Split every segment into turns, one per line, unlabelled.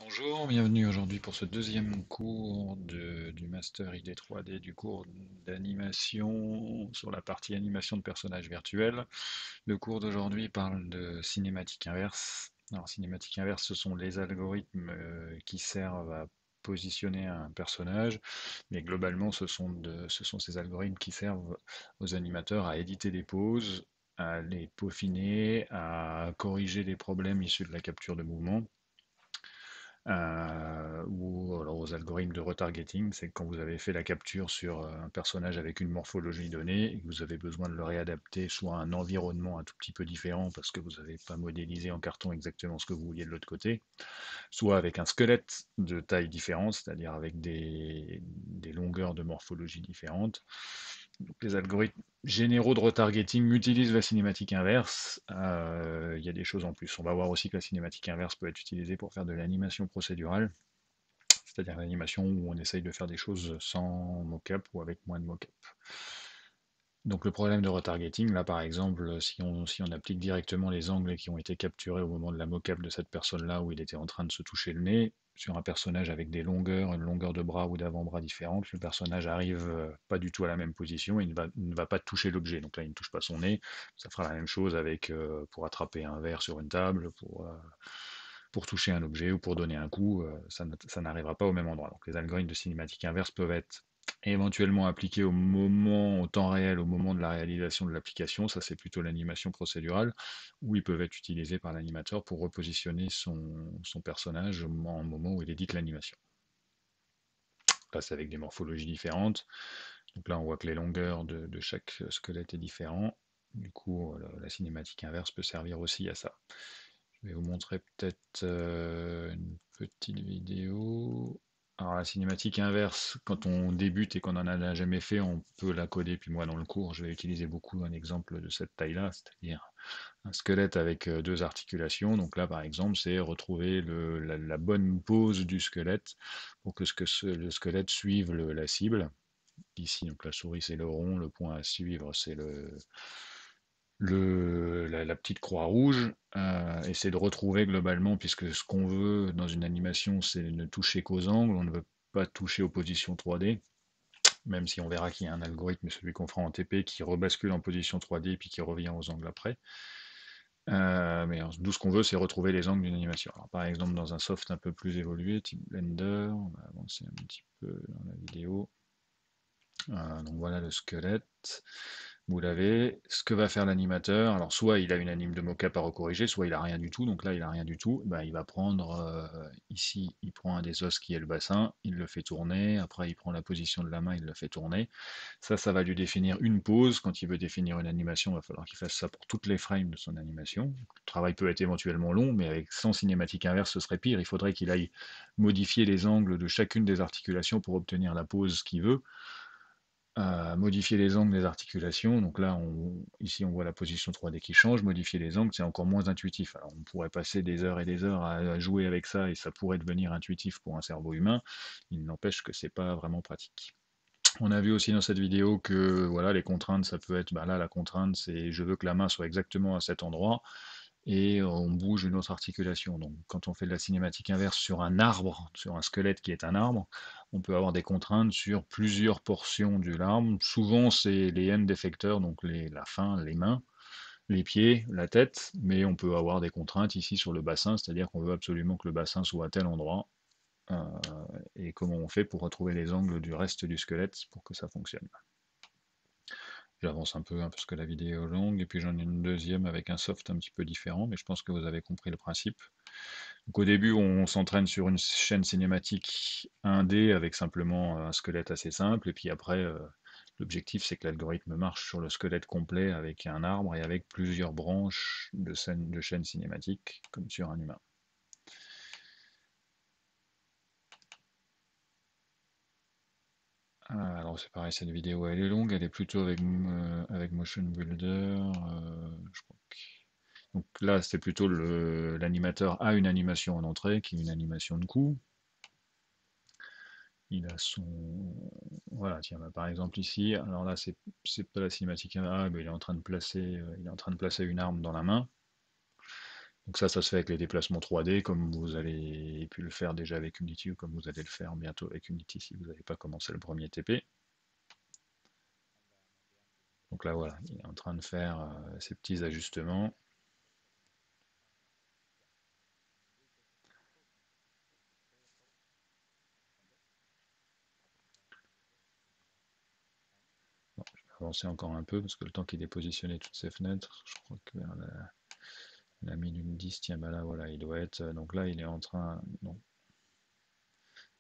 Bonjour, bienvenue aujourd'hui pour ce deuxième cours du Master ID 3D du cours d'animation sur la partie animation de personnages virtuels. Le cours d'aujourd'hui parle de cinématique inverse. Alors, cinématique inverse, ce sont les algorithmes qui servent à positionner un personnage, mais globalement, ce sont ces algorithmes qui servent aux animateurs à éditer des poses, à les peaufiner, à corriger les problèmes issus de la capture de mouvement ou alors aux algorithmes de retargeting, c'est quand vous avez fait la capture sur un personnage avec une morphologie donnée et que vous avez besoin de le réadapter soit à un environnement un tout petit peu différent parce que vous n'avez pas modélisé en carton exactement ce que vous vouliez de l'autre côté, soit avec un squelette de taille différente, c'est-à-dire avec des longueurs de morphologie différentes. Donc, les algorithmes généraux de retargeting utilisent la cinématique inverse. Il y a des choses en plus. On va voir aussi que la cinématique inverse peut être utilisée pour faire de l'animation procédurale, c'est-à-dire l'animation où on essaye de faire des choses sans mocap ou avec moins de mocap. Donc le problème de retargeting, là par exemple, si on applique directement les angles qui ont été capturés au moment de la mocap de cette personne-là où il était en train de se toucher le nez, sur un personnage avec des longueurs, une longueur de bras ou d'avant-bras différentes, le personnage arrive pas du tout à la même position et il ne va pas toucher l'objet. Donc là, il ne touche pas son nez. Ça fera la même chose avec pour attraper un verre sur une table, pour toucher un objet ou pour donner un coup, ça n'arrivera pas au même endroit. Donc les algorithmes de cinématique inverse peuvent être éventuellement appliqués au temps réel, au moment de la réalisation de l'application, ça c'est plutôt l'animation procédurale, ou ils peuvent être utilisés par l'animateur pour repositionner son personnage au moment où il édite l'animation. Là c'est avec des morphologies différentes, donc là on voit que les longueurs de chaque squelette est différent, du coup la cinématique inverse peut servir aussi à ça. Je vais vous montrer peut-être une petite vidéo. Alors la cinématique inverse, quand on débute et qu'on n'en a jamais fait, on peut la coder. Puis moi dans le cours, je vais utiliser beaucoup un exemple de cette taille-là, c'est-à-dire un squelette avec deux articulations. Donc là par exemple, c'est retrouver la bonne pose du squelette pour que le squelette suive la cible. Ici, donc la souris c'est le rond, le point à suivre c'est la petite croix rouge, et c'est de retrouver globalement, puisque ce qu'on veut dans une animation, c'est ne toucher qu'aux angles, on ne veut pas toucher aux positions 3D, même si on verra qu'il y a un algorithme, celui qu'on fera en TP, qui rebascule en position 3D et puis qui revient aux angles après. Mais d'où ce qu'on veut, c'est retrouver les angles d'une animation. Alors, par exemple, dans un soft un peu plus évolué, type Blender, on va avancer un petit peu dans la vidéo. Donc voilà le squelette. Vous l'avez. Ce que va faire l'animateur, alors soit il a une anime de mocap à recorriger, soit il a rien du tout. Donc là, il a rien du tout. Ben, il va prendre ici, il prend un des os qui est le bassin, il le fait tourner. Après, il prend la position de la main, il le fait tourner. Ça va lui définir une pose. Quand il veut définir une animation, il va falloir qu'il fasse ça pour toutes les frames de son animation. Le travail peut être éventuellement long, mais avec sans cinématique inverse, ce serait pire. Il faudrait qu'il aille modifier les angles de chacune des articulations pour obtenir la pose qu'il veut, modifier les angles des articulations. Donc là, ici, on voit la position 3D qui change. Modifier les angles, c'est encore moins intuitif. Alors, on pourrait passer des heures et des heures à jouer avec ça et ça pourrait devenir intuitif pour un cerveau humain. Il n'empêche que c'est pas vraiment pratique. On a vu aussi dans cette vidéo que voilà, les contraintes, ça peut être, bah là, la contrainte, c'est je veux que la main soit exactement à cet endroit et on bouge une autre articulation. Donc quand on fait de la cinématique inverse sur un arbre, sur un squelette qui est un arbre, on peut avoir des contraintes sur plusieurs portions de l'arbre. Souvent c'est les end effecteurs, donc la fin, les mains, les pieds, la tête, mais on peut avoir des contraintes ici sur le bassin, c'est-à-dire qu'on veut absolument que le bassin soit à tel endroit. euh, et comment on fait pour retrouver les angles du reste du squelette pour que ça fonctionne. J'avance un peu hein, parce que la vidéo est longue, et puis j'en ai une deuxième avec un soft un petit peu différent, mais je pense que vous avez compris le principe. Donc au début, on s'entraîne sur une chaîne cinématique 1D avec simplement un squelette assez simple, et puis après, l'objectif c'est que l'algorithme marche sur le squelette complet avec un arbre et avec plusieurs branches de chaînes cinématiques, comme sur un humain. Alors c'est pareil, cette vidéo elle est longue, elle est plutôt avec Motion Builder. Je crois donc là, c'est plutôt l'animateur a une animation en entrée, qui est une animation de coup. Il a son... Voilà, tiens, bah, par exemple ici, alors là, c'est pas la cinématique. Ah, mais il est en train de placer une arme dans la main. Donc ça se fait avec les déplacements 3D, comme vous avez pu le faire déjà avec Unity, ou comme vous allez le faire bientôt avec Unity si vous n'avez pas commencé le premier TP. Donc là voilà, il est en train de faire ses petits ajustements. Bon, je vais avancer encore un peu, parce que le temps qu'il ait positionné toutes ces fenêtres, je crois que vers la minute 10, tiens, bah là voilà, il doit être. Donc là, il est en train. Non,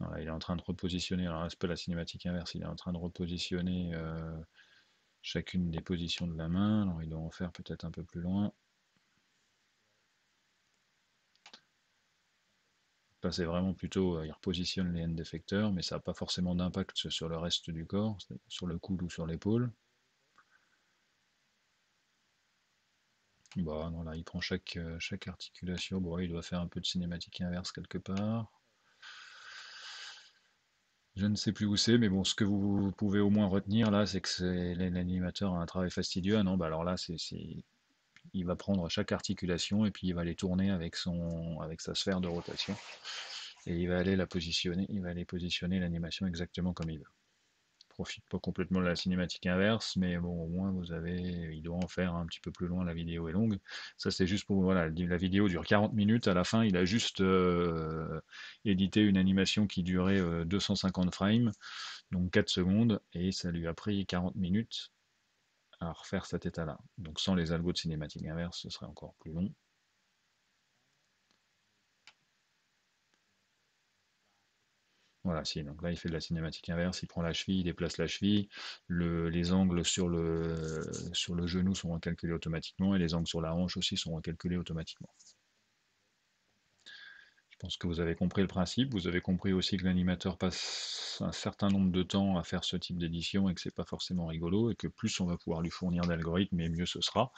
non, là, il est en train de repositionner. Alors là, c'est pas la cinématique inverse, il est en train de repositionner chacune des positions de la main. Alors il doit en faire peut-être un peu plus loin. Là, c'est vraiment plutôt, il repositionne les end effecteurs, mais ça n'a pas forcément d'impact sur le reste du corps, sur le coude ou sur l'épaule. Bon, non, là, il prend chaque articulation. Bon, il doit faire un peu de cinématique inverse quelque part. Je ne sais plus où c'est, mais bon, ce que vous pouvez au moins retenir là, c'est que l'animateur a un travail fastidieux. Ah non, bah alors là, il va prendre chaque articulation et puis il va les tourner avec sa sphère de rotation. Et il va aller la positionner, il va aller positionner l'animation exactement comme il veut. Profite pas complètement de la cinématique inverse, mais bon, au moins il doit en faire un petit peu plus loin, la vidéo est longue. Ça, c'est juste pour, voilà, la vidéo dure 40 minutes, à la fin, il a juste édité une animation qui durait 250 frames, donc 4 secondes, et ça lui a pris 40 minutes à refaire cet état-là. Donc sans les algos de cinématique inverse, ce serait encore plus long. Voilà, si, donc là il fait de la cinématique inverse, il prend la cheville, il déplace la cheville, les angles sur le genou sont recalculés automatiquement et les angles sur la hanche aussi sont recalculés automatiquement. Je pense que vous avez compris le principe, vous avez compris aussi que l'animateur passe un certain nombre de temps à faire ce type d'édition et que c'est pas forcément rigolo et que plus on va pouvoir lui fournir d'algorithmes et mieux ce sera.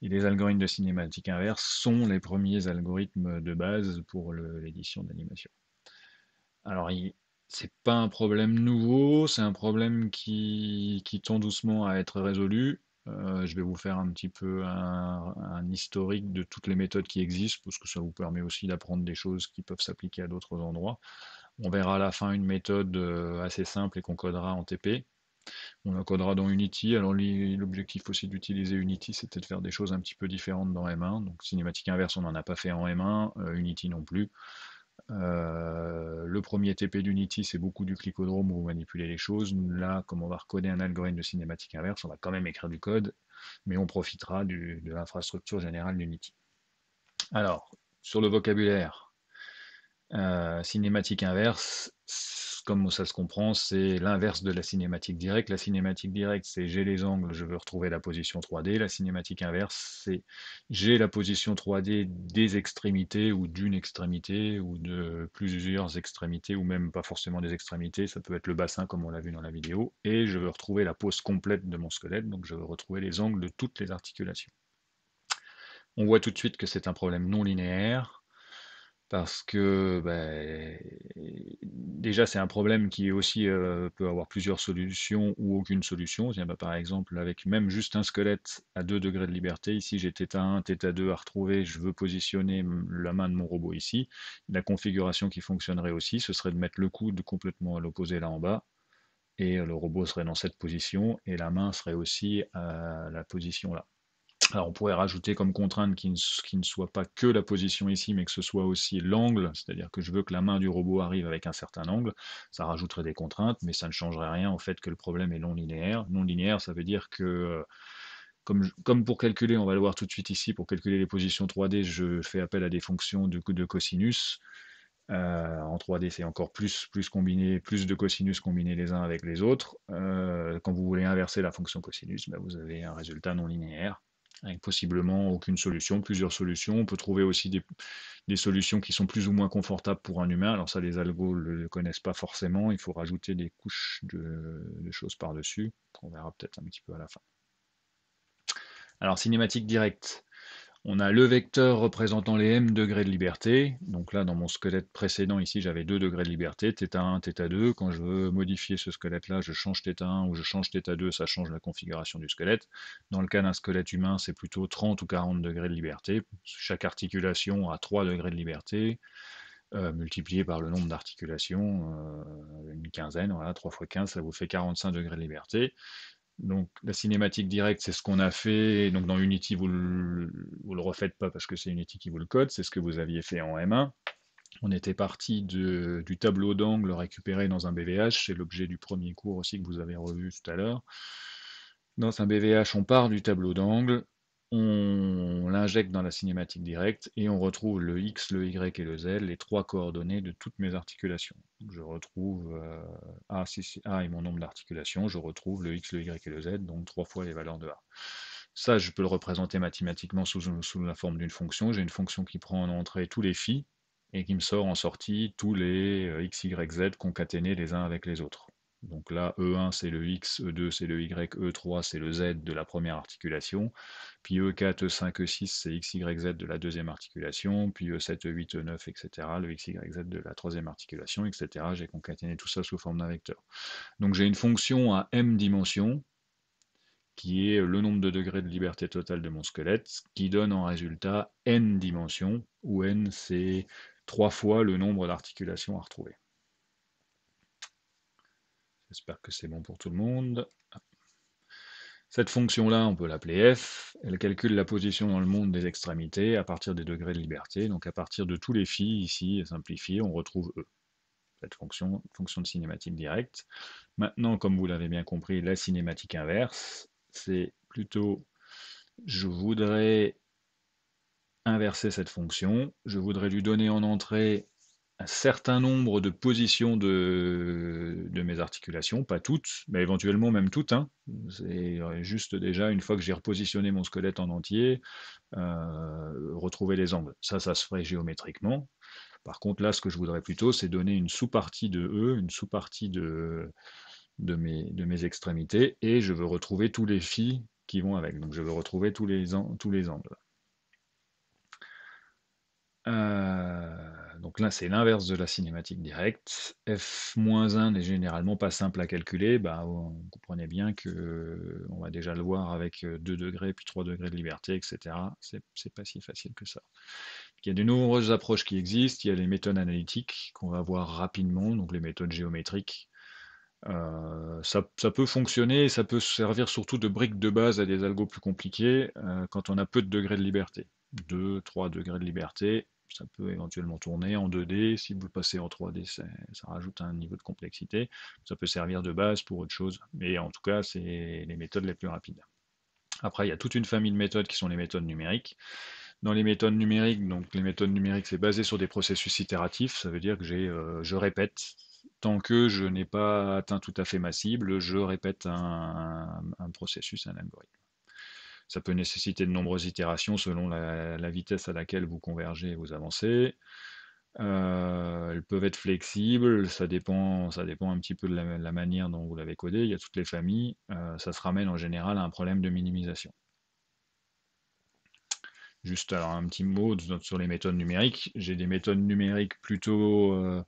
Et les algorithmes de cinématique inverse sont les premiers algorithmes de base pour l'édition d'animation. Alors, c'est pas un problème nouveau, c'est un problème qui tend doucement à être résolu. Je vais vous faire un petit peu un historique de toutes les méthodes qui existent, parce que ça vous permet aussi d'apprendre des choses qui peuvent s'appliquer à d'autres endroits. On verra à la fin une méthode assez simple et qu'on codera en TP. On la codera dans Unity. Alors l'objectif aussi d'utiliser Unity, c'était de faire des choses un petit peu différentes dans M1. Donc cinématique inverse, on n'en a pas fait en M1, Unity non plus. Le premier TP d'Unity, c'est beaucoup du clicodrome où vous manipulez les choses. Là, comme on va recoder un algorithme de cinématique inverse, on va quand même écrire du code, mais on profitera de l'infrastructure générale d'Unity. Alors, sur le vocabulaire, cinématique inverse, comme ça se comprend, c'est l'inverse de la cinématique directe. La cinématique directe, c'est j'ai les angles, je veux retrouver la position 3D. La cinématique inverse, c'est j'ai la position 3D des extrémités ou d'une extrémité ou de plusieurs extrémités ou même pas forcément des extrémités. Ça peut être le bassin comme on l'a vu dans la vidéo. Et je veux retrouver la pose complète de mon squelette, donc je veux retrouver les angles de toutes les articulations. On voit tout de suite que c'est un problème non linéaire parce que déjà c'est un problème qui est aussi peut avoir plusieurs solutions ou aucune solution. Tiens, par exemple, avec même juste un squelette à 2 degrés de liberté, ici j'ai θ1, θ2 à retrouver, je veux positionner la main de mon robot ici. La configuration qui fonctionnerait aussi, ce serait de mettre le coude complètement à l'opposé là en bas, et le robot serait dans cette position, et la main serait aussi à la position là. Alors on pourrait rajouter comme contrainte qui ne soit pas que la position ici, mais que ce soit aussi l'angle, c'est-à-dire que je veux que la main du robot arrive avec un certain angle. Ça rajouterait des contraintes, mais ça ne changerait rien au fait que le problème est non linéaire. Non linéaire, ça veut dire que, comme pour calculer, on va le voir tout de suite ici, pour calculer les positions 3D, je fais appel à des fonctions de cosinus. En 3D, c'est encore plus combiné, plus de cosinus combinés les uns avec les autres. Quand vous voulez inverser la fonction cosinus, vous avez un résultat non linéaire, avec possiblement aucune solution, plusieurs solutions. On peut trouver aussi des solutions qui sont plus ou moins confortables pour un humain. Alors ça, les algos ne le connaissent pas forcément. Il faut rajouter des couches de choses par-dessus, qu'on verra peut-être un petit peu à la fin. Alors, cinématique directe. On a le vecteur représentant les m degrés de liberté. Donc là, dans mon squelette précédent, ici, j'avais 2 degrés de liberté, θ1, θ2. Quand je veux modifier ce squelette-là, je change θ1 ou je change θ2, ça change la configuration du squelette. Dans le cas d'un squelette humain, c'est plutôt 30 ou 40 degrés de liberté. Chaque articulation a 3 degrés de liberté, multiplié par le nombre d'articulations, une quinzaine, voilà, 3 fois 15, ça vous fait 45 degrés de liberté. Donc la cinématique directe, c'est ce qu'on a fait. Donc dans Unity, vous le refaites pas parce que c'est Unity qui vous le code, c'est ce que vous aviez fait en M1. On était parti du tableau d'angle récupéré dans un BVH, c'est l'objet du premier cours aussi que vous avez revu tout à l'heure. Dans un BVH, on part du tableau d'angle, on l'injecte dans la cinématique directe et on retrouve le X, le Y et le Z, les 3 coordonnées de toutes mes articulations. Donc je retrouve A et mon nombre d'articulations, je retrouve le X, le Y et le Z, donc 3 fois les valeurs de A. Ça, je peux le représenter mathématiquement sous la forme d'une fonction. J'ai une fonction qui prend en entrée tous les phi et qui me sort en sortie tous les X, Y, Z concaténés les uns avec les autres. Donc là, E1 c'est le X, E2 c'est le Y, E3 c'est le Z de la première articulation, puis E4, E5, E6 c'est X, Y, Z de la deuxième articulation, puis E7, E8, E9, etc. le X, Y, Z de la troisième articulation, etc. J'ai concaténé tout ça sous forme d'un vecteur. Donc j'ai une fonction à m dimensions, qui est le nombre de degrés de liberté totale de mon squelette, qui donne en résultat n dimensions, où n c'est 3 fois le nombre d'articulations à retrouver. J'espère que c'est bon pour tout le monde. Cette fonction-là, on peut l'appeler f. Elle calcule la position dans le monde des extrémités à partir des degrés de liberté. Donc à partir de tous les phi, ici, simplifié, on retrouve E. Cette fonction de cinématique directe. Maintenant, comme vous l'avez bien compris, la cinématique inverse, c'est plutôt, je voudrais inverser cette fonction, je voudrais lui donner en entrée un certain nombre de positions de mes articulations, pas toutes, mais éventuellement même toutes. Hein. C'est juste déjà, une fois que j'ai repositionné mon squelette en entier, retrouver les angles. Ça se ferait géométriquement. Par contre, là, ce que je voudrais plutôt, c'est donner une sous-partie de E, une sous-partie de mes extrémités, et je veux retrouver tous les phi qui vont avec. Donc je veux retrouver tous les angles. Donc là, c'est l'inverse de la cinématique directe. F-1 n'est généralement pas simple à calculer. Bah, vous comprenez bien que on va déjà le voir avec 2 degrés, puis 3 degrés de liberté, etc. C'est pas si facile que ça. Il y a de nombreuses approches qui existent. Il y a les méthodes analytiques qu'on va voir rapidement, donc les méthodes géométriques. Ça peut fonctionner, ça peut servir surtout de brique de base à des algos plus compliqués quand on a peu de degrés de liberté. 2, 3 degrés de liberté, ça peut éventuellement tourner en 2D. Si vous le passez en 3D, ça rajoute un niveau de complexité. Ça peut servir de base pour autre chose, mais en tout cas, c'est les méthodes les plus rapides. Après, il y a toute une famille de méthodes qui sont les méthodes numériques. Dans les méthodes numériques, donc les méthodes numériques, c'est basé sur des processus itératifs, ça veut dire que je répète. Tant que je n'ai pas atteint tout à fait ma cible, je répète un processus, un algorithme. Ça peut nécessiter de nombreuses itérations selon la vitesse à laquelle vous convergez et vous avancez. Elles peuvent être flexibles, ça dépend un petit peu de la manière dont vous l'avez codé. Il y a toutes les familles. Ça se ramène en général à un problème de minimisation. Juste alors un petit mot sur les méthodes numériques. J'ai des méthodes numériques plutôt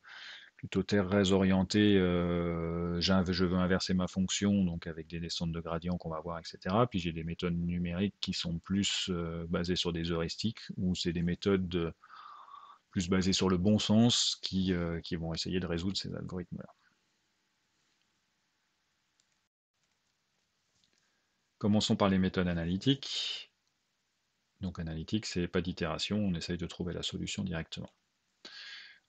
terres orientées. Je veux inverser ma fonction, donc avec des descentes de gradient qu'on va voir, etc. Puis j'ai des méthodes numériques qui sont plus basées sur des heuristiques, ou c'est des méthodes plus basées sur le bon sens qui vont essayer de résoudre ces algorithmes-là. Commençons par les méthodes analytiques. Donc analytique, c'est pas d'itération, on essaye de trouver la solution directement.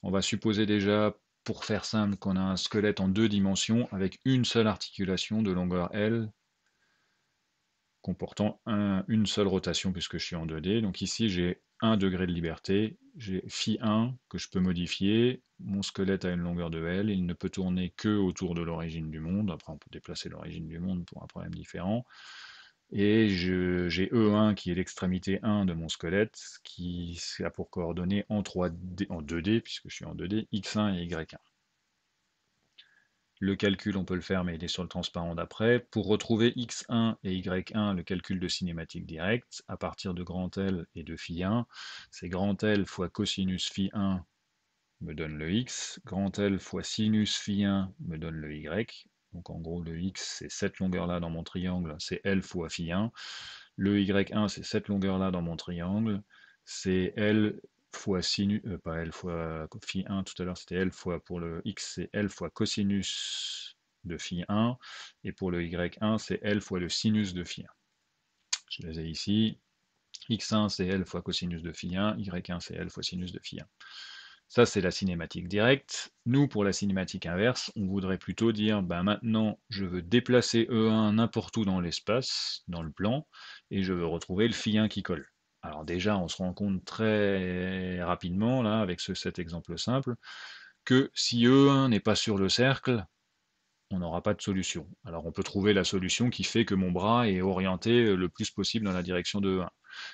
On va supposer déjà, pour faire simple, qu'on a un squelette en 2 dimensions avec une seule articulation de longueur L comportant une seule rotation puisque je suis en 2D. Donc ici j'ai 1 degré de liberté, j'ai φ1 que je peux modifier, mon squelette a une longueur de L, il ne peut tourner que autour de l'origine du monde, après on peut déplacer l'origine du monde pour un problème différent. Et j'ai E1 qui est l'extrémité 1 de mon squelette, qui a pour coordonnées en 2D, puisque je suis en 2D, x1 et y1. Le calcul, on peut le faire, mais il est sur le transparent d'après. Pour retrouver x1 et y1, le calcul de cinématique directe, à partir de grand L et de phi1, c'est grand L fois cosinus phi1 me donne le x, grand L fois sinus phi1 me donne le y. Donc en gros, le x, c'est cette longueur-là dans mon triangle, c'est L fois phi1. Le y1, c'est cette longueur-là dans mon triangle, c'est L fois sinus, pas L fois phi1 tout à l'heure, c'était L fois, pour le x, c'est L fois cosinus de phi1, et pour le y1, c'est L fois le sinus de phi1. Je les ai ici. x1, c'est L fois cosinus de phi1, y1, c'est L fois sinus de phi1. Ça, c'est la cinématique directe. Nous, pour la cinématique inverse, on voudrait plutôt dire, ben maintenant, je veux déplacer E1 n'importe où dans l'espace, dans le plan, et je veux retrouver le phi1 qui colle. Alors déjà, on se rend compte très rapidement, là, avec cet exemple simple, que si E1 n'est pas sur le cercle, on n'aura pas de solution. Alors on peut trouver la solution qui fait que mon bras est orienté le plus possible dans la direction de E1.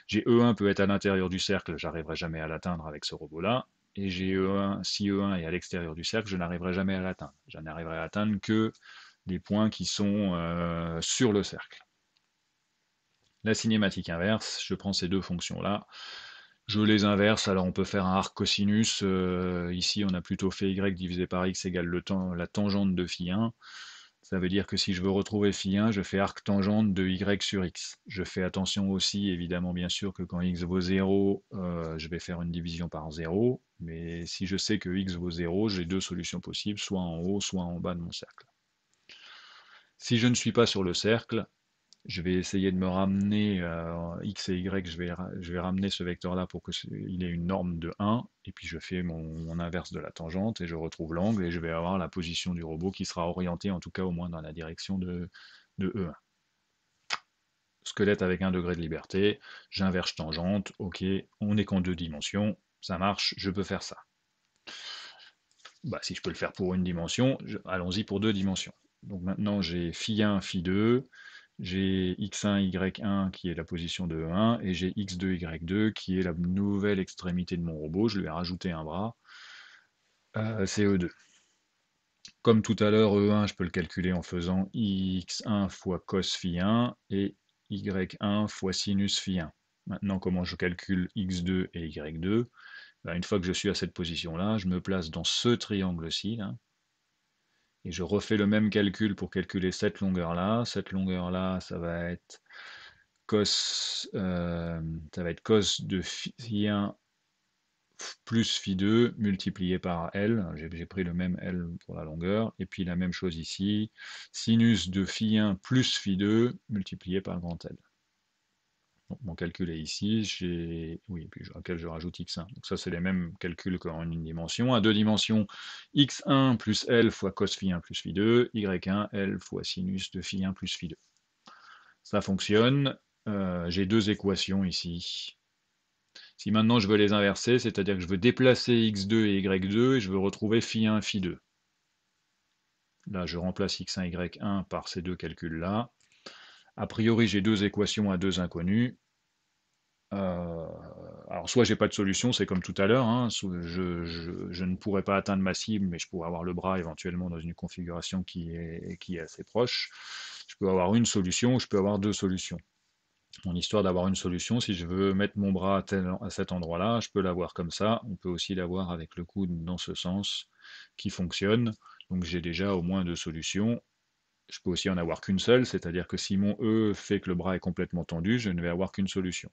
J'ai E1 peut être à l'intérieur du cercle, j'arriverai jamais à l'atteindre avec ce robot-là. Et j'ai E1, si E1 est à l'extérieur du cercle, je n'arriverai jamais à l'atteindre. Je n'arriverai à atteindre que les points qui sont sur le cercle. La cinématique inverse, je prends ces deux fonctions-là, je les inverse, alors on peut faire un arc cosinus, ici on a plutôt fait y divisé par x égale la tangente de phi1, ça veut dire que si je veux retrouver phi1, je fais arc tangente de y sur x. Je fais attention aussi, évidemment, bien sûr, que quand x vaut 0, je vais faire une division par 0, mais si je sais que x vaut 0, j'ai deux solutions possibles, soit en haut, soit en bas de mon cercle. Si je ne suis pas sur le cercle, je vais essayer de me ramener x et y, je vais ramener ce vecteur-là pour qu'il ait une norme de 1, et puis je fais mon inverse de la tangente, et je retrouve l'angle, et je vais avoir la position du robot qui sera orientée, en tout cas au moins dans la direction de E1. Squelette avec 1 degré de liberté, j'inverse tangente, ok, on n'est qu'en 2 dimensions, ça marche, je peux faire ça. Bah, si je peux le faire pour une dimension, allons-y pour 2 dimensions. Donc maintenant j'ai phi1, phi2, j'ai x1, y1 qui est la position de E1, et j'ai x2, y2 qui est la nouvelle extrémité de mon robot, je lui ai rajouté un bras, c'est E2. Comme tout à l'heure, E1, je peux le calculer en faisant x1 fois cos phi1 et y1 fois sinus phi1. Maintenant, comment je calcule x2 et y2? Ben, une fois que je suis à cette position-là, je me place dans ce triangle-ci, là, et je refais le même calcul pour calculer cette longueur-là. Cette longueur-là, ça va être cos, de phi1 plus phi2 multiplié par L, j'ai pris le même L pour la longueur, et puis la même chose ici, sinus de phi1 plus phi2 multiplié par grand L. Donc mon calcul est ici, oui, puis auquel je rajoute x1. Donc ça, c'est les mêmes calculs qu'en une dimension. À deux dimensions, x1 plus L fois cos phi1 plus phi2, y1 L fois sinus de phi1 plus phi2. Ça fonctionne. J'ai deux équations ici. Si maintenant je veux les inverser, c'est-à-dire que je veux déplacer x2 et y2, et je veux retrouver phi1, phi2. Là, je remplace x1, y1 par ces deux calculs-là. A priori, j'ai deux équations à deux inconnus. Alors, soit j'ai pas de solution, c'est comme tout à l'heure, hein, je ne pourrais pas atteindre ma cible, mais je pourrais avoir le bras éventuellement dans une configuration qui est assez proche. Je peux avoir une solution, ou je peux avoir deux solutions. Mon histoire d'avoir une solution, si je veux mettre mon bras à cet endroit-là, je peux l'avoir comme ça. On peut aussi l'avoir avec le coude dans ce sens qui fonctionne. Donc j'ai déjà au moins deux solutions. Je peux aussi en avoir qu'une seule, c'est-à-dire que si mon E fait que le bras est complètement tendu, je ne vais avoir qu'une solution.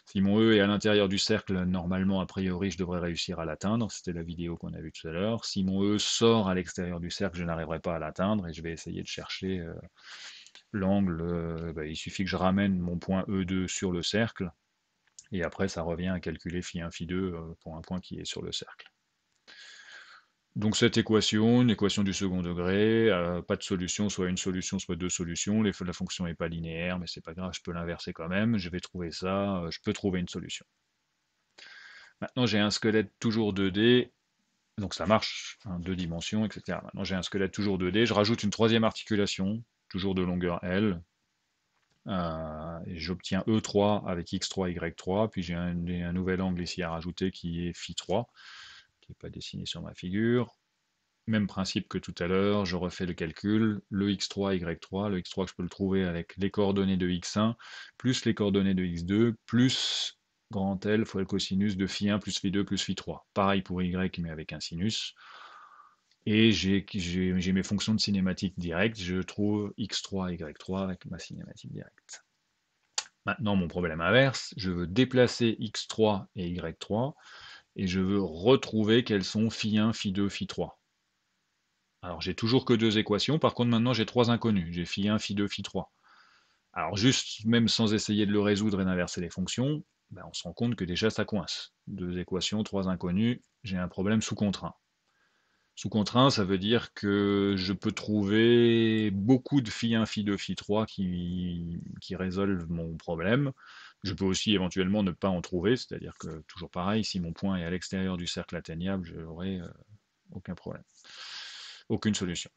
Si mon E est à l'intérieur du cercle, normalement, a priori, je devrais réussir à l'atteindre. C'était la vidéo qu'on a vue tout à l'heure. Si mon E sort à l'extérieur du cercle, je n'arriverai pas à l'atteindre et je vais essayer de chercher l'angle. Il suffit que je ramène mon point E2 sur le cercle et après, ça revient à calculer phi1, phi2 pour un point qui est sur le cercle. Donc cette équation, une équation du second degré, pas de solution, soit une solution, soit deux solutions. La fonction n'est pas linéaire, mais c'est pas grave, je peux l'inverser quand même. Je vais trouver ça, je peux trouver une solution. Maintenant, j'ai un squelette toujours 2D, donc ça marche, hein, deux dimensions, etc. Maintenant, j'ai un squelette toujours 2D, je rajoute une troisième articulation, toujours de longueur L, et j'obtiens E3 avec X3, Y3, puis j'ai un nouvel angle ici à rajouter qui est Φ3, qui n'est pas dessiné sur ma figure. Même principe que tout à l'heure, je refais le calcul, le x3, y3, le x3 je peux le trouver avec les coordonnées de x1, plus les coordonnées de x2, plus grand L fois le cosinus de phi1 plus phi2 plus phi3. Pareil pour y, mais avec un sinus. Et j'ai mes fonctions de cinématique directe, je trouve x3, y3 avec ma cinématique directe. Maintenant, mon problème inverse, je veux déplacer x3 et y3, et je veux retrouver quels sont phi1, phi2, phi3. Alors j'ai toujours que deux équations, par contre maintenant j'ai trois inconnus, j'ai phi1, phi2, phi3. Alors juste, même sans essayer de le résoudre et d'inverser les fonctions, ben, on se rend compte que déjà ça coince. Deux équations, trois inconnus, j'ai un problème sous contraint. Sous contraint, ça veut dire que je peux trouver beaucoup de phi1, phi2, phi3 qui résolvent mon problème. Je peux aussi éventuellement ne pas en trouver, c'est-à-dire que toujours pareil, si mon point est à l'extérieur du cercle atteignable, je n'aurai aucun problème, aucune solution.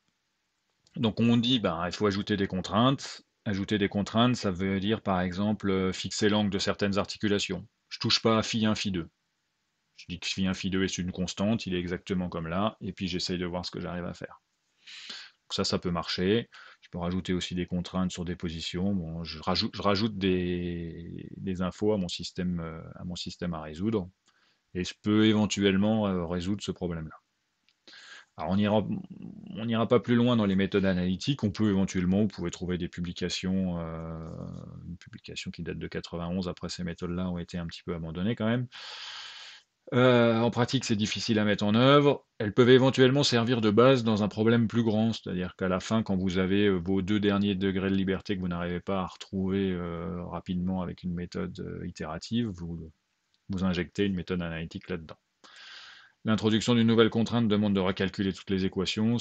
Donc on dit, ben, il faut ajouter des contraintes. Ajouter des contraintes, ça veut dire par exemple fixer l'angle de certaines articulations. Je touche pas à phi1, phi2. Je dis que phi1, phi2 est une constante, il est exactement comme là, et puis j'essaye de voir ce que j'arrive à faire. Donc ça peut marcher. Je peux rajouter aussi des contraintes sur des positions. Bon, je rajoute des infos à mon système à résoudre, et je peux éventuellement résoudre ce problème-là. Alors on n'ira pas plus loin dans les méthodes analytiques. On peut éventuellement, vous pouvez trouver des publications, une publication qui date de 91. Après, ces méthodes-là ont été un petit peu abandonnées quand même. En pratique, c'est difficile à mettre en œuvre. Elles peuvent éventuellement servir de base dans un problème plus grand, c'est-à-dire qu'à la fin, quand vous avez vos deux derniers degrés de liberté que vous n'arrivez pas à retrouver rapidement avec une méthode itérative, vous injectez une méthode analytique là-dedans. L'introduction d'une nouvelle contrainte demande de recalculer toutes les équations,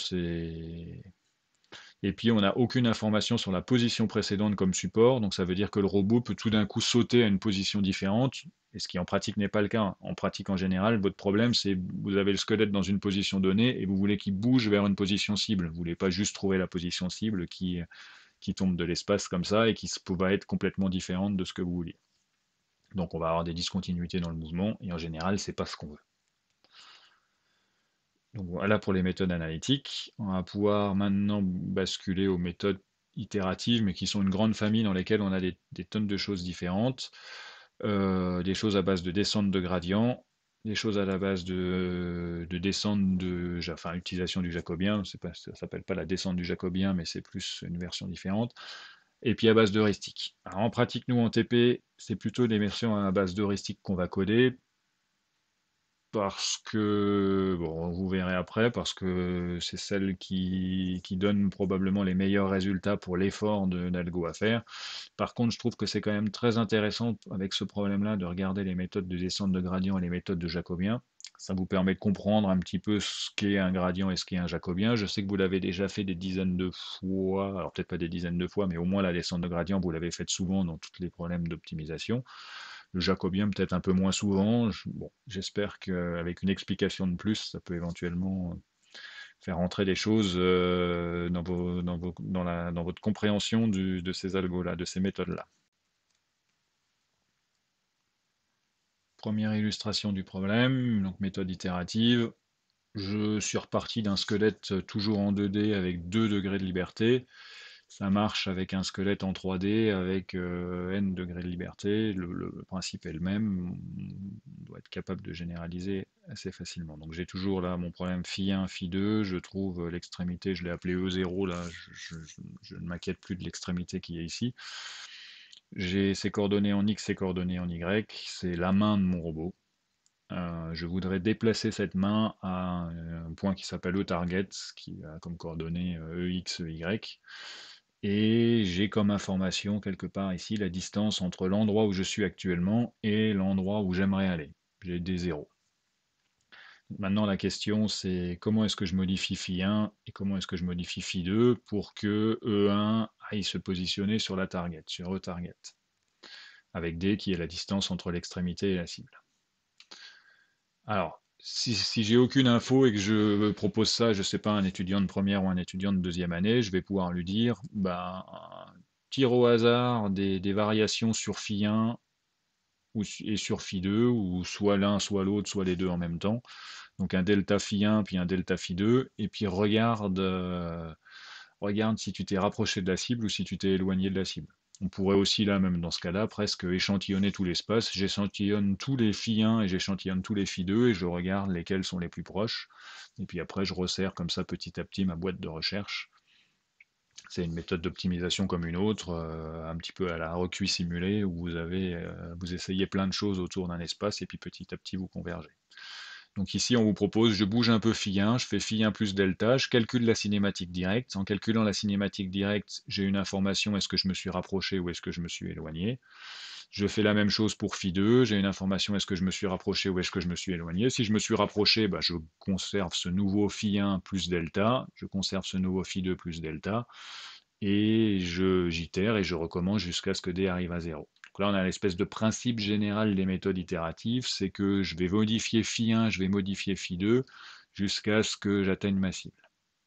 et puis on n'a aucune information sur la position précédente comme support, donc ça veut dire que le robot peut tout d'un coup sauter à une position différente, et ce qui en pratique n'est pas le cas. En pratique en général, votre problème c'est vous avez le squelette dans une position donnée et vous voulez qu'il bouge vers une position cible. Vous ne voulez pas juste trouver la position cible qui tombe de l'espace comme ça et qui va être complètement différente de ce que vous vouliez. Donc on va avoir des discontinuités dans le mouvement, et en général c'est pas ce qu'on veut. Donc voilà pour les méthodes analytiques. On va pouvoir maintenant basculer aux méthodes itératives, mais qui sont une grande famille dans lesquelles on a des tonnes de choses différentes. Des choses à base de descente de gradient, des choses à la base de descente enfin, utilisation du jacobien. Ça ne s'appelle pas la descente du jacobien, mais c'est plus une version différente. Et puis à base d'heuristique. Alors en pratique, nous en TP, c'est plutôt des versions à base d'heuristique qu'on va coder, parce que, bon, vous verrez après, parce que c'est celle qui donne probablement les meilleurs résultats pour l'effort d'algo à faire. Par contre, je trouve que c'est quand même très intéressant avec ce problème-là de regarder les méthodes de descente de gradient et les méthodes de jacobien. Ça vous permet de comprendre un petit peu ce qu'est un gradient et ce qu'est un jacobien. Je sais que vous l'avez déjà fait des dizaines de fois, alors peut-être pas des dizaines de fois, mais au moins la descente de gradient, vous l'avez faite souvent dans tous les problèmes d'optimisation. Le jacobien peut-être un peu moins souvent. Bon, j'espère qu'avec une explication de plus, ça peut éventuellement faire entrer des choses dans votre compréhension de ces algos-là, de ces méthodes-là. Première illustration du problème, donc méthode itérative. Je suis reparti d'un squelette toujours en 2D avec 2 degrés de liberté. Ça marche avec un squelette en 3D avec n degrés de liberté. Le principe est le même. On doit être capable de généraliser assez facilement. Donc j'ai toujours là mon problème phi1, phi2. Je trouve l'extrémité, je l'ai appelé E0. Là, je ne m'inquiète plus de l'extrémité qui est ici. J'ai ses coordonnées en X, ses coordonnées en Y. C'est la main de mon robot. Je voudrais déplacer cette main à un point qui s'appelle E-target, qui a comme coordonnées EX, EY. Et j'ai comme information quelque part ici la distance entre l'endroit où je suis actuellement et l'endroit où j'aimerais aller. J'ai des zéros. Maintenant la question c'est comment est-ce que je modifie phi1 et comment est-ce que je modifie phi2 pour que E1 aille se positionner sur la target, sur E-target, avec D qui est la distance entre l'extrémité et la cible. Alors, si j'ai aucune info et que je propose ça, je sais pas, un étudiant de première ou un étudiant de deuxième année, je vais pouvoir lui dire, ben, tire au hasard des variations sur phi1 et sur phi2, ou soit l'un, soit l'autre, soit les deux en même temps. Donc un delta phi1 puis un delta phi2, et puis regarde si tu t'es rapproché de la cible ou si tu t'es éloigné de la cible. On pourrait aussi, là, même dans ce cas-là, presque échantillonner tout l'espace. J'échantillonne tous les phi1 et j'échantillonne tous les phi2 et je regarde lesquels sont les plus proches. Et puis après, je resserre comme ça petit à petit ma boîte de recherche. C'est une méthode d'optimisation comme une autre, un petit peu à la recuit simulé, où vous essayez plein de choses autour d'un espace et puis petit à petit vous convergez. Donc ici, on vous propose, je bouge un peu phi1, je fais phi1 plus delta, je calcule la cinématique directe. En calculant la cinématique directe, j'ai une information, est-ce que je me suis rapproché ou est-ce que je me suis éloigné. Je fais la même chose pour phi2, j'ai une information, est-ce que je me suis rapproché ou est-ce que je me suis éloigné. Si je me suis rapproché, bah, je conserve ce nouveau phi1 plus delta, je conserve ce nouveau phi2 plus delta, et j'itère et je recommence jusqu'à ce que D arrive à 0. Donc là, on a l'espèce de principe général des méthodes itératives, c'est que je vais modifier phi1, je vais modifier phi2, jusqu'à ce que j'atteigne ma cible.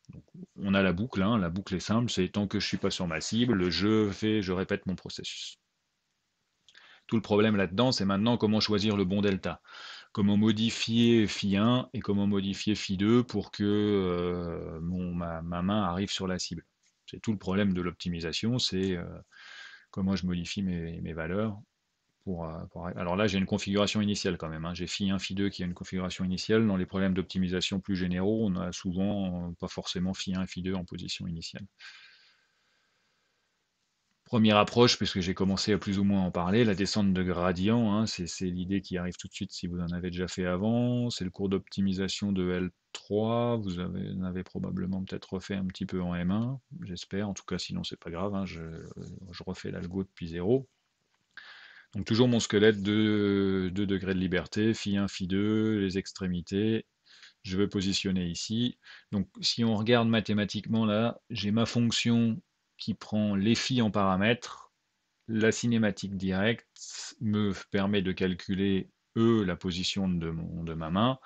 Donc, on a la boucle, hein, la boucle est simple, c'est tant que je ne suis pas sur ma cible, je répète mon processus. Tout le problème là-dedans, c'est maintenant comment choisir le bon delta. Comment modifier phi1 et comment modifier phi2 pour que ma main arrive sur la cible. C'est tout le problème de l'optimisation, c'est comment je modifie mes valeurs. Alors là, j'ai une configuration initiale quand même, hein. J'ai phi1, phi2 qui a une configuration initiale. Dans les problèmes d'optimisation plus généraux, on a souvent pas forcément phi1 et phi2 en position initiale. Première approche, puisque j'ai commencé à plus ou moins en parler, la descente de gradient, hein, c'est l'idée qui arrive tout de suite si vous en avez déjà fait avant. C'est le cours d'optimisation de L3. En avez probablement peut-être refait un petit peu en M1, j'espère. En tout cas, sinon, c'est pas grave, hein, je refais l'algo depuis zéro. Donc toujours mon squelette de 2 degrés de liberté, phi1, phi2, les extrémités. Je veux positionner ici. Donc si on regarde mathématiquement là, j'ai ma fonction qui prend les phi en paramètres. La cinématique directe me permet de calculer la position de ma main.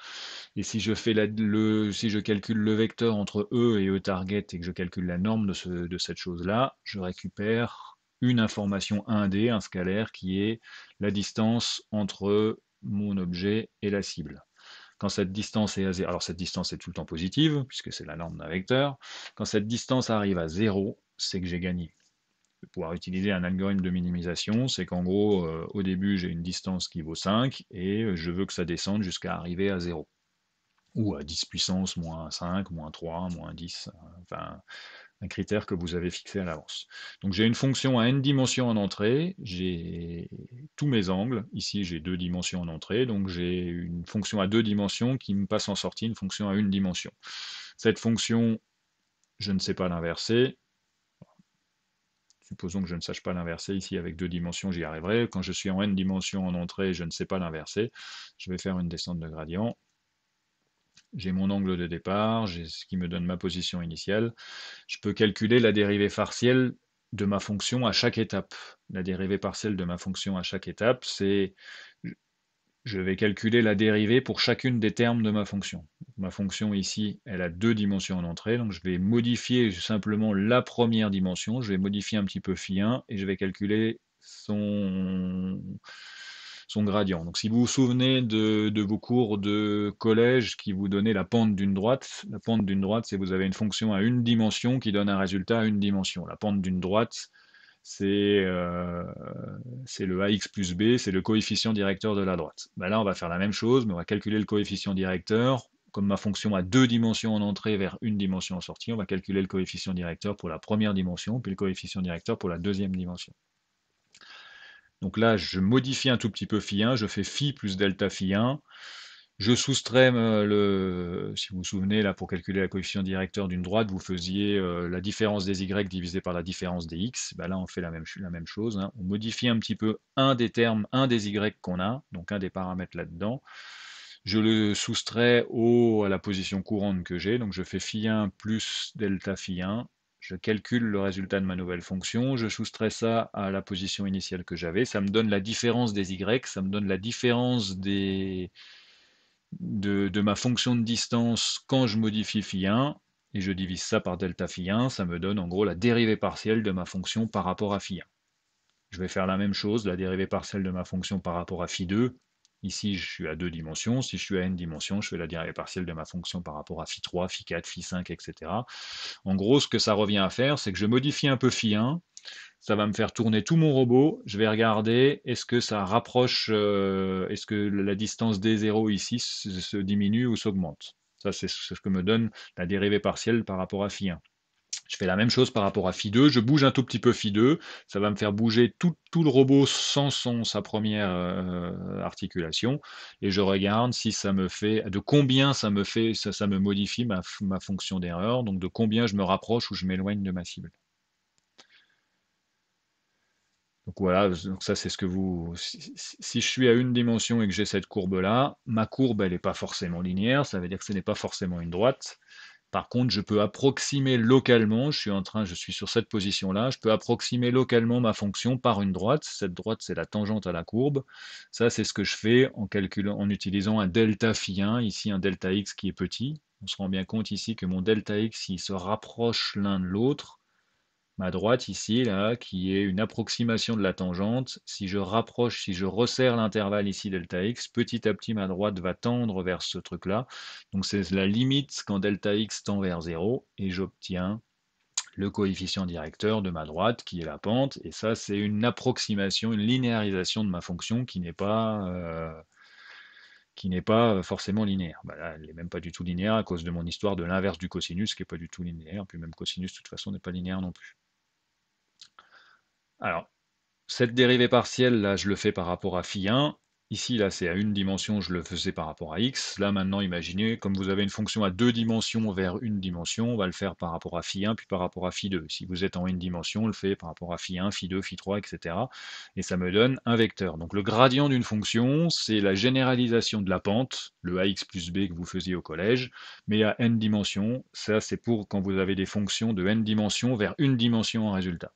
Et si je calcule le vecteur entre et target et que je calcule la norme de cette chose-là, je récupère une information 1D, un scalaire, qui est la distance entre mon objet et la cible. Quand cette distance est à 0, alors cette distance est tout le temps positive, puisque c'est la norme d'un vecteur. Quand cette distance arrive à 0, c'est que j'ai gagné. Je vais pouvoir utiliser un algorithme de minimisation, c'est qu'en gros, au début, j'ai une distance qui vaut 5, et je veux que ça descende jusqu'à arriver à 0. Ou à 10 puissance moins 5, moins 3, moins 10, enfin, un critère que vous avez fixé à l'avance. Donc j'ai une fonction à n dimensions en entrée, j'ai tous mes angles, ici j'ai 2 dimensions en entrée, donc j'ai une fonction à 2 dimensions qui me passe en sortie une fonction à 1 dimension. Cette fonction, je ne sais pas l'inverser. Supposons que je ne sache pas l'inverser, ici avec 2 dimensions j'y arriverai. Quand je suis en n dimensions en entrée, je ne sais pas l'inverser. Je vais faire une descente de gradient. J'ai mon angle de départ, j'ai ce qui me donne ma position initiale. Je peux calculer la dérivée partielle de ma fonction à chaque étape. La dérivée partielle de ma fonction à chaque étape, c'est je vais calculer la dérivée pour chacune des termes de ma fonction. Ma fonction ici, elle a 2 dimensions en entrée, donc je vais modifier simplement la première dimension, je vais modifier un petit peu phi1 et je vais calculer son gradient. Donc si vous vous souvenez de vos cours de collège qui vous donnaient la pente d'une droite, la pente d'une droite, c'est vous avez une fonction à une dimension qui donne un résultat à une dimension. La pente d'une droite, c'est le ax plus b, c'est le coefficient directeur de la droite. Ben là, on va faire la même chose, mais on va calculer le coefficient directeur. Comme ma fonction a 2 dimensions en entrée vers une dimension en sortie, on va calculer le coefficient directeur pour la première dimension, puis le coefficient directeur pour la deuxième dimension. Donc là, je modifie un tout petit peu phi1, je fais phi plus delta phi1. Je soustrais si vous vous souvenez, là, pour calculer la coefficient directeur d'une droite, vous faisiez la différence des y divisée par la différence des x. Ben là, on fait la même chose, hein. On modifie un petit peu un des termes, un des y qu'on a, donc un des paramètres là-dedans. Je le soustrais à la position courante que j'ai, donc je fais phi1 plus delta phi1. Je calcule le résultat de ma nouvelle fonction, je soustrais ça à la position initiale que j'avais, ça me donne la différence des y, ça me donne la différence de ma fonction de distance quand je modifie phi1, et je divise ça par delta phi1, ça me donne en gros la dérivée partielle de ma fonction par rapport à phi1. Je vais faire la même chose, la dérivée partielle de ma fonction par rapport à phi2. Ici, je suis à 2 dimensions. Si je suis à n dimensions, je fais la dérivée partielle de ma fonction par rapport à phi3, phi4, phi5, etc. En gros, ce que ça revient à faire, c'est que je modifie un peu phi1, ça va me faire tourner tout mon robot. Je vais regarder, est-ce que ça rapproche, est-ce que la distance d0 ici se diminue ou s'augmente. Ça, c'est ce que me donne la dérivée partielle par rapport à phi1. Je fais la même chose par rapport à phi2, je bouge un tout petit peu phi2, ça va me faire bouger tout le robot sans sa première articulation, et je regarde si ça me fait, de combien ça me fait, ça me modifie ma fonction d'erreur, donc de combien je me rapproche ou je m'éloigne de ma cible. Donc voilà, donc ça c'est ce que vous... Si je suis à une dimension et que j'ai cette courbe-là, ma courbe elle n'est pas forcément linéaire, ça veut dire que ce n'est pas forcément une droite. Par contre, je peux approximer localement, je suis sur cette position-là, je peux approximer localement ma fonction par une droite. Cette droite, c'est la tangente à la courbe. Ça, c'est ce que je fais en calculant, en utilisant un delta phi1, ici un delta x qui est petit. On se rend bien compte ici que mon delta x, il se rapproche l'un de l'autre. Ma droite ici, là, qui est une approximation de la tangente, si je rapproche, si je resserre l'intervalle ici delta x, petit à petit ma droite va tendre vers ce truc-là. Donc c'est la limite quand delta x tend vers 0, et j'obtiens le coefficient directeur de ma droite, qui est la pente, et ça c'est une approximation, une linéarisation de ma fonction qui n'est pas forcément linéaire. Bah là, elle n'est même pas du tout linéaire à cause de mon histoire de l'inverse du cosinus, qui n'est pas du tout linéaire, puis même cosinus de toute façon n'est pas linéaire non plus. Alors, cette dérivée partielle, là, je le fais par rapport à phi1. Ici, là, c'est à une dimension, je le faisais par rapport à x. Là, maintenant, imaginez, comme vous avez une fonction à deux dimensions vers une dimension, on va le faire par rapport à phi1, puis par rapport à phi2. Si vous êtes en une dimension, on le fait par rapport à phi1, phi2, phi3, etc. Et ça me donne un vecteur. Donc, le gradient d'une fonction, c'est la généralisation de la pente, le ax plus b que vous faisiez au collège, mais à n dimensions. Ça, c'est pour quand vous avez des fonctions de n dimensions vers une dimension en résultat.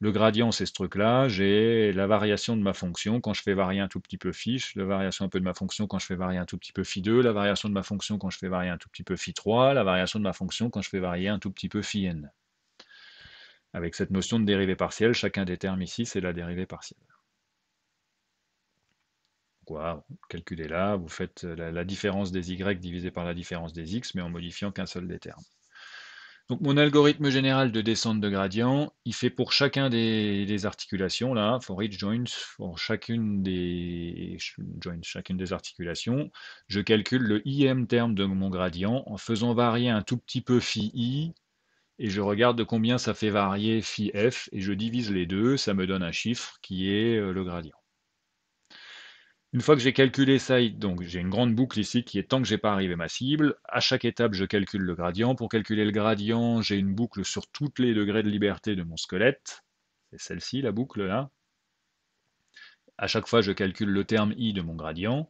Le gradient, c'est ce truc-là. J'ai la variation de ma fonction quand je fais varier un tout petit peu phi, la variation un peu de ma fonction quand je fais varier un tout petit peu phi2, la variation de ma fonction quand je fais varier un tout petit peu phi3, la variation de ma fonction quand je fais varier un tout petit peu phi n. Avec cette notion de dérivée partielle, chacun des termes ici, c'est la dérivée partielle. Voilà, calculez là, vous faites la différence des y divisée par la différence des x, mais en modifiant qu'un seul des termes. Donc mon algorithme général de descente de gradient, il fait pour chacun des articulations, là, for each joint, pour chacune des articulations, je calcule le im terme de mon gradient en faisant varier un tout petit peu phi i, et je regarde de combien ça fait varier phi f, et je divise les deux, ça me donne un chiffre qui est le gradient. Une fois que j'ai calculé ça, donc j'ai une grande boucle ici qui est tant que j'ai pas arrivé à ma cible. À chaque étape, je calcule le gradient. Pour calculer le gradient, j'ai une boucle sur tous les degrés de liberté de mon squelette. C'est celle-ci, la boucle là. À chaque fois, je calcule le terme i de mon gradient.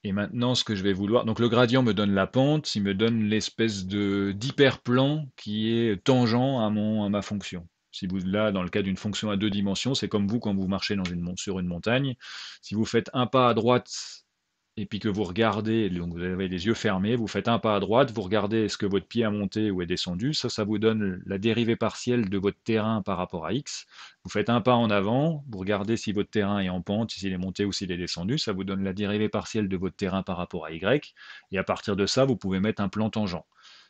Et maintenant, ce que je vais vouloir... Donc le gradient me donne la pente, il me donne l'espèce d'hyperplan qui est tangent à ma fonction. Si vous, là, dans le cas d'une fonction à deux dimensions, c'est comme vous quand vous marchez sur une montagne. Si vous faites un pas à droite et puis que vous regardez, donc vous avez les yeux fermés, vous faites un pas à droite, vous regardez est-ce que votre pied a monté ou est descendu, ça vous donne la dérivée partielle de votre terrain par rapport à x. Vous faites un pas en avant, vous regardez si votre terrain est en pente, s'il est monté ou s'il est descendu, ça vous donne la dérivée partielle de votre terrain par rapport à y, et à partir de ça, vous pouvez mettre un plan tangent.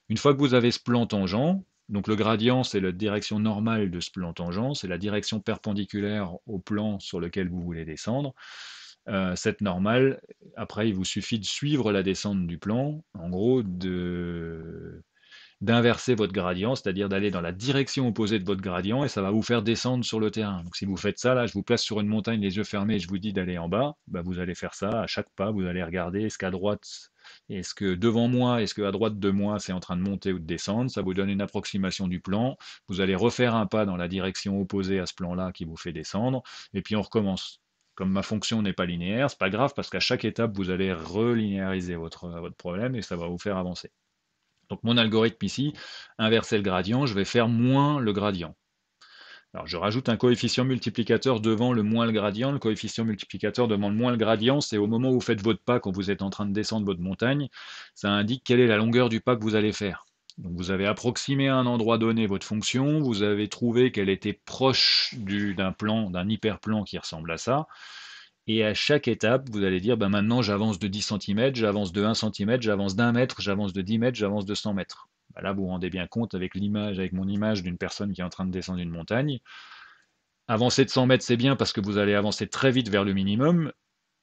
Une fois que vous avez ce plan tangent, donc le gradient, c'est la direction normale de ce plan tangent, c'est la direction perpendiculaire au plan sur lequel vous voulez descendre. Cette normale, après, il vous suffit de suivre la descente du plan, en gros, d'inverser votre gradient, c'est-à-dire d'aller dans la direction opposée de votre gradient, et ça va vous faire descendre sur le terrain. Donc si vous faites ça, là, je vous place sur une montagne, les yeux fermés, et je vous dis d'aller en bas, bah, vous allez faire ça, à chaque pas, vous allez regarder, est-ce qu'à droite, est-ce que devant moi, est-ce qu'à droite de moi, c'est en train de monter ou de descendre, ça vous donne une approximation du plan, vous allez refaire un pas dans la direction opposée à ce plan-là qui vous fait descendre, et puis on recommence. Comme ma fonction n'est pas linéaire, c'est pas grave parce qu'à chaque étape, vous allez relinéariser votre problème et ça va vous faire avancer. Donc mon algorithme ici, inverser le gradient, je vais faire moins le gradient. Alors je rajoute un coefficient multiplicateur devant le moins le gradient. Le coefficient multiplicateur devant le moins le gradient, c'est au moment où vous faites votre pas, quand vous êtes en train de descendre votre montagne, ça indique quelle est la longueur du pas que vous allez faire. Donc vous avez approximé à un endroit donné votre fonction, vous avez trouvé qu'elle était proche d'un plan, d'un hyperplan qui ressemble à ça, et à chaque étape, vous allez dire, ben maintenant j'avance de 10 cm, j'avance de 1 cm, j'avance d'1 mètre, j'avance de 10 mètres, j'avance de 100 mètres. Ben là, vous vous rendez bien compte avec l'image, avec mon image d'une personne qui est en train de descendre une montagne. Avancer de 100 mètres, c'est bien parce que vous allez avancer très vite vers le minimum,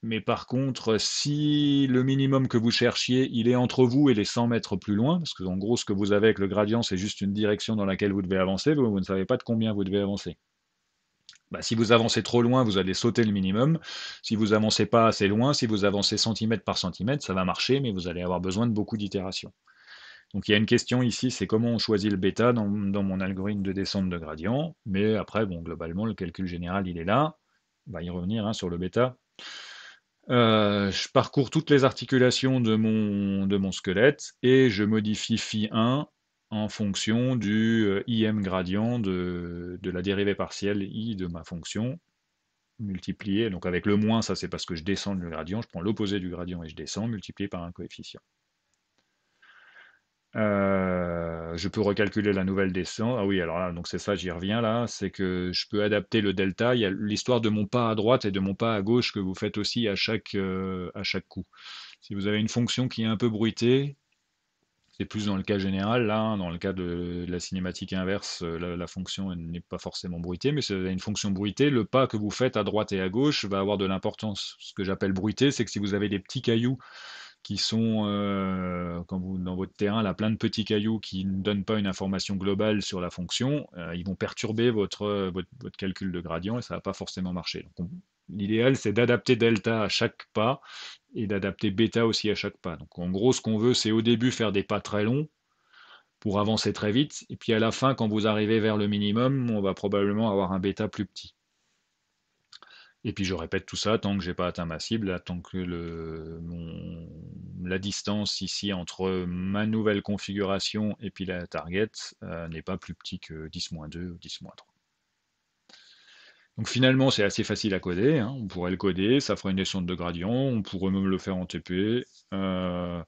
mais par contre, si le minimum que vous cherchiez, il est entre vous et les 100 mètres plus loin, parce que en gros, ce que vous avez avec le gradient, c'est juste une direction dans laquelle vous devez avancer, vous ne savez pas de combien vous devez avancer. Bah, si vous avancez trop loin, vous allez sauter le minimum. Si vous avancez pas assez loin, si vous avancez centimètre par centimètre, ça va marcher, mais vous allez avoir besoin de beaucoup d'itérations. Donc il y a une question ici, c'est comment on choisit le bêta dans mon algorithme de descente de gradient. Mais après, bon, globalement, le calcul général, il est là. On va y revenir hein, sur le bêta. Je parcours toutes les articulations de mon squelette et je modifie phi1 en fonction du im gradient de la dérivée partielle i de ma fonction multiplié. Donc avec le moins, ça c'est parce que je descends le gradient, je prends l'opposé du gradient et je descends, multiplié par un coefficient. Je peux recalculer la nouvelle descente. Ah oui, alors là, donc c'est ça, j'y reviens là, c'est que je peux adapter le delta. Il y a l'histoire de mon pas à droite et de mon pas à gauche que vous faites aussi à chaque coup. Si vous avez une fonction qui est un peu bruitée, c'est plus dans le cas général, là, hein, dans le cas de la cinématique inverse, la fonction n'est pas forcément bruitée, mais si vous avez une fonction bruitée, le pas que vous faites à droite et à gauche va avoir de l'importance. Ce que j'appelle bruité, c'est que si vous avez des petits cailloux qui sont, quand vous, dans votre terrain, là, plein de petits cailloux qui ne donnent pas une information globale sur la fonction, ils vont perturber votre calcul de gradient et ça va pas forcément marcher. L'idéal, c'est d'adapter delta à chaque pas et d'adapter bêta aussi à chaque pas. Donc en gros, ce qu'on veut, c'est au début faire des pas très longs pour avancer très vite, et puis à la fin, quand vous arrivez vers le minimum, on va probablement avoir un bêta plus petit. Et puis je répète tout ça tant que j'ai pas atteint ma cible, tant que la distance ici entre ma nouvelle configuration et puis la target n'est pas plus petit que 10-2 ou 10-3. Donc finalement c'est assez facile à coder, hein. On pourrait le coder, ça fera une descente de gradient, on pourrait même le faire en TP. La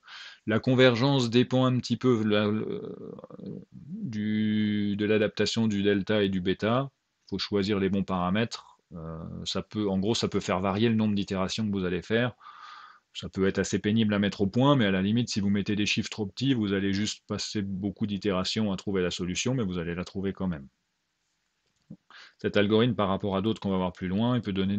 convergence dépend un petit peu de l'adaptation du delta et du bêta. Il faut choisir les bons paramètres. En gros, ça peut faire varier le nombre d'itérations que vous allez faire. Ça peut être assez pénible à mettre au point, mais à la limite, si vous mettez des chiffres trop petits, vous allez juste passer beaucoup d'itérations à trouver la solution, mais vous allez la trouver quand même. Cet algorithme, par rapport à d'autres qu'on va voir plus loin, il peut donner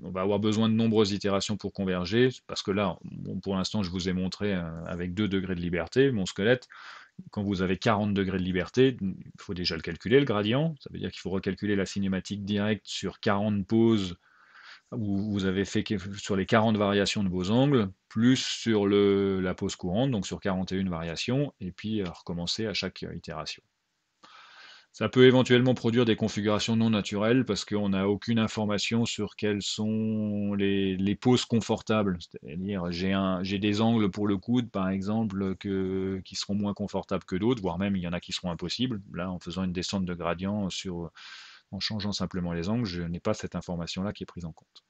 on va avoir besoin de nombreuses itérations pour converger, parce que là, bon, pour l'instant, je vous ai montré avec 2 degrés de liberté, mon squelette. Quand vous avez 40 degrés de liberté, il faut déjà le calculer, le gradient. Ça veut dire qu'il faut recalculer la cinématique directe sur 40 poses où vous avez fait sur les 40 variations de vos angles, plus sur la pose courante, donc sur 41 variations, et puis recommencer à chaque itération. Ça peut éventuellement produire des configurations non naturelles parce qu'on n'a aucune information sur quelles sont les poses confortables. C'est-à-dire, j'ai des angles pour le coude, par exemple, qui seront moins confortables que d'autres, voire même il y en a qui seront impossibles. Là, en faisant une descente de gradient en changeant simplement les angles, je n'ai pas cette information-là qui est prise en compte.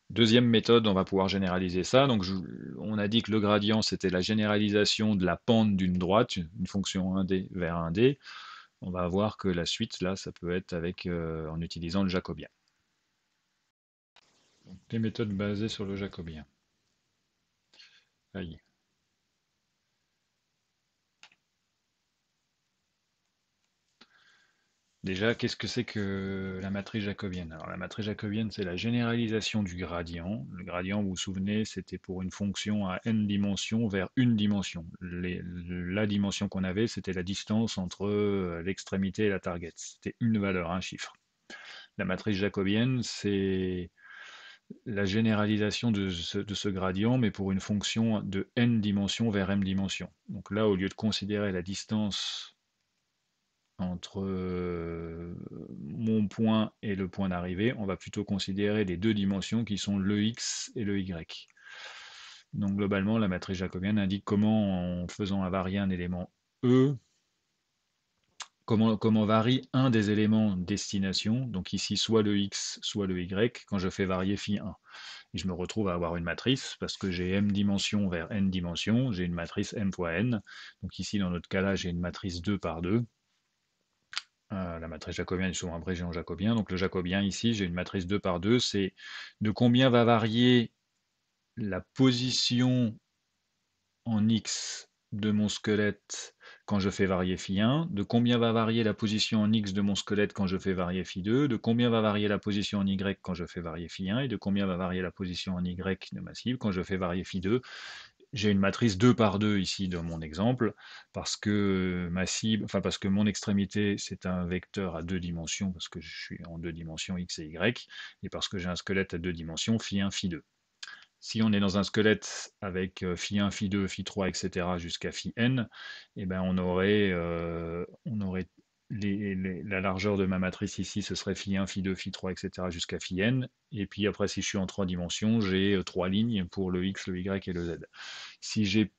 Deuxième méthode, on va pouvoir généraliser ça. Donc, on a dit que le gradient, c'était la généralisation de la pente d'une droite, une fonction 1D vers 1D. On va voir que la suite, là, ça peut être en utilisant le jacobien. Donc, les méthodes basées sur le jacobien. Aïe. Déjà, qu'est-ce que c'est que la matrice jacobienne? Alors, la matrice jacobienne, c'est la généralisation du gradient. Le gradient, vous vous souvenez, c'était pour une fonction à n dimensions vers une dimension. La dimension qu'on avait, c'était la distance entre l'extrémité et la target. C'était une valeur, un chiffre. La matrice jacobienne, c'est la généralisation de ce gradient, mais pour une fonction de n dimensions vers m dimensions. Donc là, au lieu de considérer la distance entre mon point et le point d'arrivée, on va plutôt considérer les deux dimensions qui sont le x et le y. Donc globalement, la matrice jacobienne indique comment, en faisant invarier un élément E, comment varie un des éléments destination, donc ici soit le x, soit le y, quand je fais varier phi1. Et je me retrouve à avoir une matrice, parce que j'ai m dimensions vers n dimensions, j'ai une matrice m fois n. Donc ici, dans notre cas-là, j'ai une matrice 2 par 2. La matrice jacobienne est souvent abrégée en jacobien. Donc le jacobien, ici, j'ai une matrice 2 par 2. C'est de combien va varier la position en x de mon squelette quand je fais varier phi1, de combien va varier la position en x de mon squelette quand je fais varier phi2, de combien va varier la position en y quand je fais varier phi1, et de combien va varier la position en y de ma cible quand je fais varier phi2. J'ai une matrice 2 par 2 ici dans mon exemple, parce que ma cible, enfin parce que mon extrémité c'est un vecteur à deux dimensions, parce que je suis en deux dimensions x et y, et parce que j'ai un squelette à deux dimensions, phi1, phi2. Si on est dans un squelette avec phi1, phi2, phi3, etc. jusqu'à phi n, eh ben on aurait la largeur de ma matrice ici, ce serait phi1, phi2, phi3, etc. jusqu'à phi n. Et puis après, si je suis en trois dimensions, j'ai trois lignes pour le x, le y et le z. Si j'ai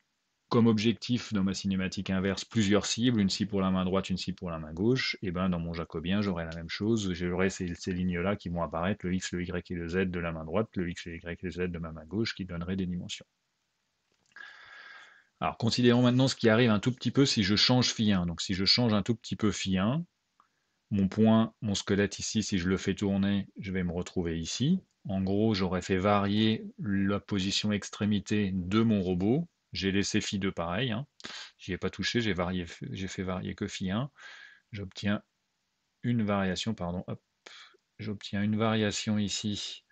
comme objectif dans ma cinématique inverse plusieurs cibles, une cible pour la main droite, une cible pour la main gauche, et ben dans mon jacobien j'aurai la même chose, j'aurai ces lignes-là qui vont apparaître, le x, le y et le z de la main droite, le x, le y et le z de ma main gauche, qui donneraient des dimensions. Alors considérons maintenant ce qui arrive un tout petit peu si je change phi1. Donc si je change un tout petit peu phi1, mon point, mon squelette ici, si je le fais tourner, je vais me retrouver ici. En gros, j'aurais fait varier la position extrémité de mon robot. J'ai laissé phi2 pareil, hein. J'y ai pas touché, j'ai fait varier que phi1. J'obtiens une variation, pardon, hop, j'obtiens une variation ici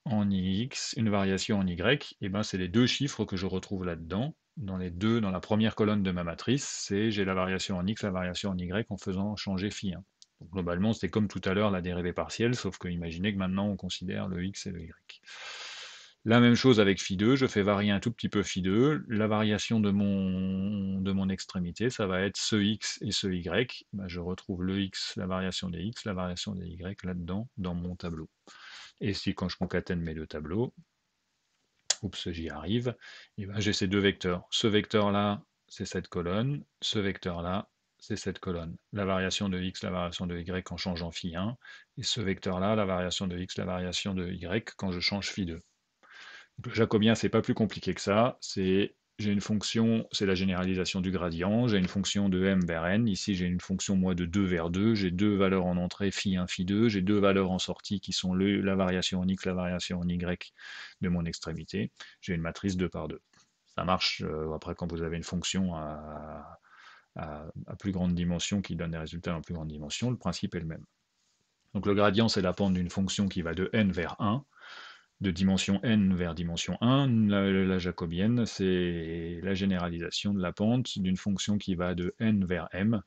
en x, une variation en y, et ben c'est les deux chiffres que je retrouve là-dedans. Dans la première colonne de ma matrice, j'ai la variation en x, la variation en y en faisant changer phi1. Donc, globalement, c'était comme tout à l'heure la dérivée partielle, sauf que imaginez que maintenant on considère le x et le y. La même chose avec phi2, je fais varier un tout petit peu phi2, la variation de mon extrémité, ça va être ce x et ce y, ben, je retrouve le x, la variation des x, la variation des y là-dedans, dans mon tableau. Et si quand je concatène mes deux tableaux, oups, j'y arrive, et ben, j'ai ces deux vecteurs. Ce vecteur-là, c'est cette colonne, ce vecteur-là, c'est cette colonne. La variation de x, la variation de y en changeant phi1, et ce vecteur-là, la variation de x, la variation de y quand je change phi2. Le jacobien, c'est pas plus compliqué que ça. J'ai une fonction, c'est la généralisation du gradient. J'ai une fonction de m vers n. Ici, j'ai une fonction moi de 2 vers 2. J'ai deux valeurs en entrée, phi1, phi2. J'ai deux valeurs en sortie qui sont la variation en x, la variation en y de mon extrémité. J'ai une matrice 2 par 2. Ça marche après quand vous avez une fonction à plus grande dimension qui donne des résultats en plus grande dimension. Le principe est le même. Donc le gradient, c'est la pente d'une fonction qui va de n vers 1 de dimension n vers dimension 1. La jacobienne, c'est la généralisation de la pente d'une fonction qui va de n vers m.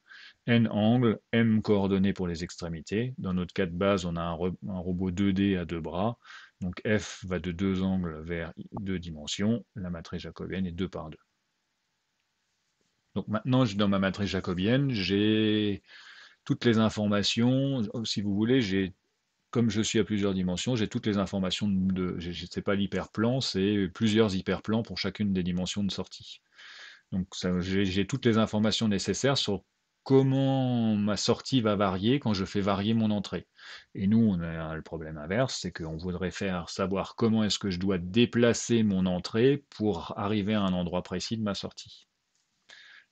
N angle, m coordonnées pour les extrémités. Dans notre cas de base, on a un robot 2D à deux bras. Donc f va de deux angles vers deux dimensions. La matrice jacobienne est 2 par 2. Donc maintenant, dans ma matrice jacobienne, j'ai toutes les informations. Si vous voulez, comme je suis à plusieurs dimensions, j'ai toutes les informations c'est pas l'hyperplan, c'est plusieurs hyperplans pour chacune des dimensions de sortie. Donc j'ai toutes les informations nécessaires sur comment ma sortie va varier quand je fais varier mon entrée. Et nous, on a le problème inverse, c'est qu'on voudrait faire savoir comment est-ce que je dois déplacer mon entrée pour arriver à un endroit précis de ma sortie.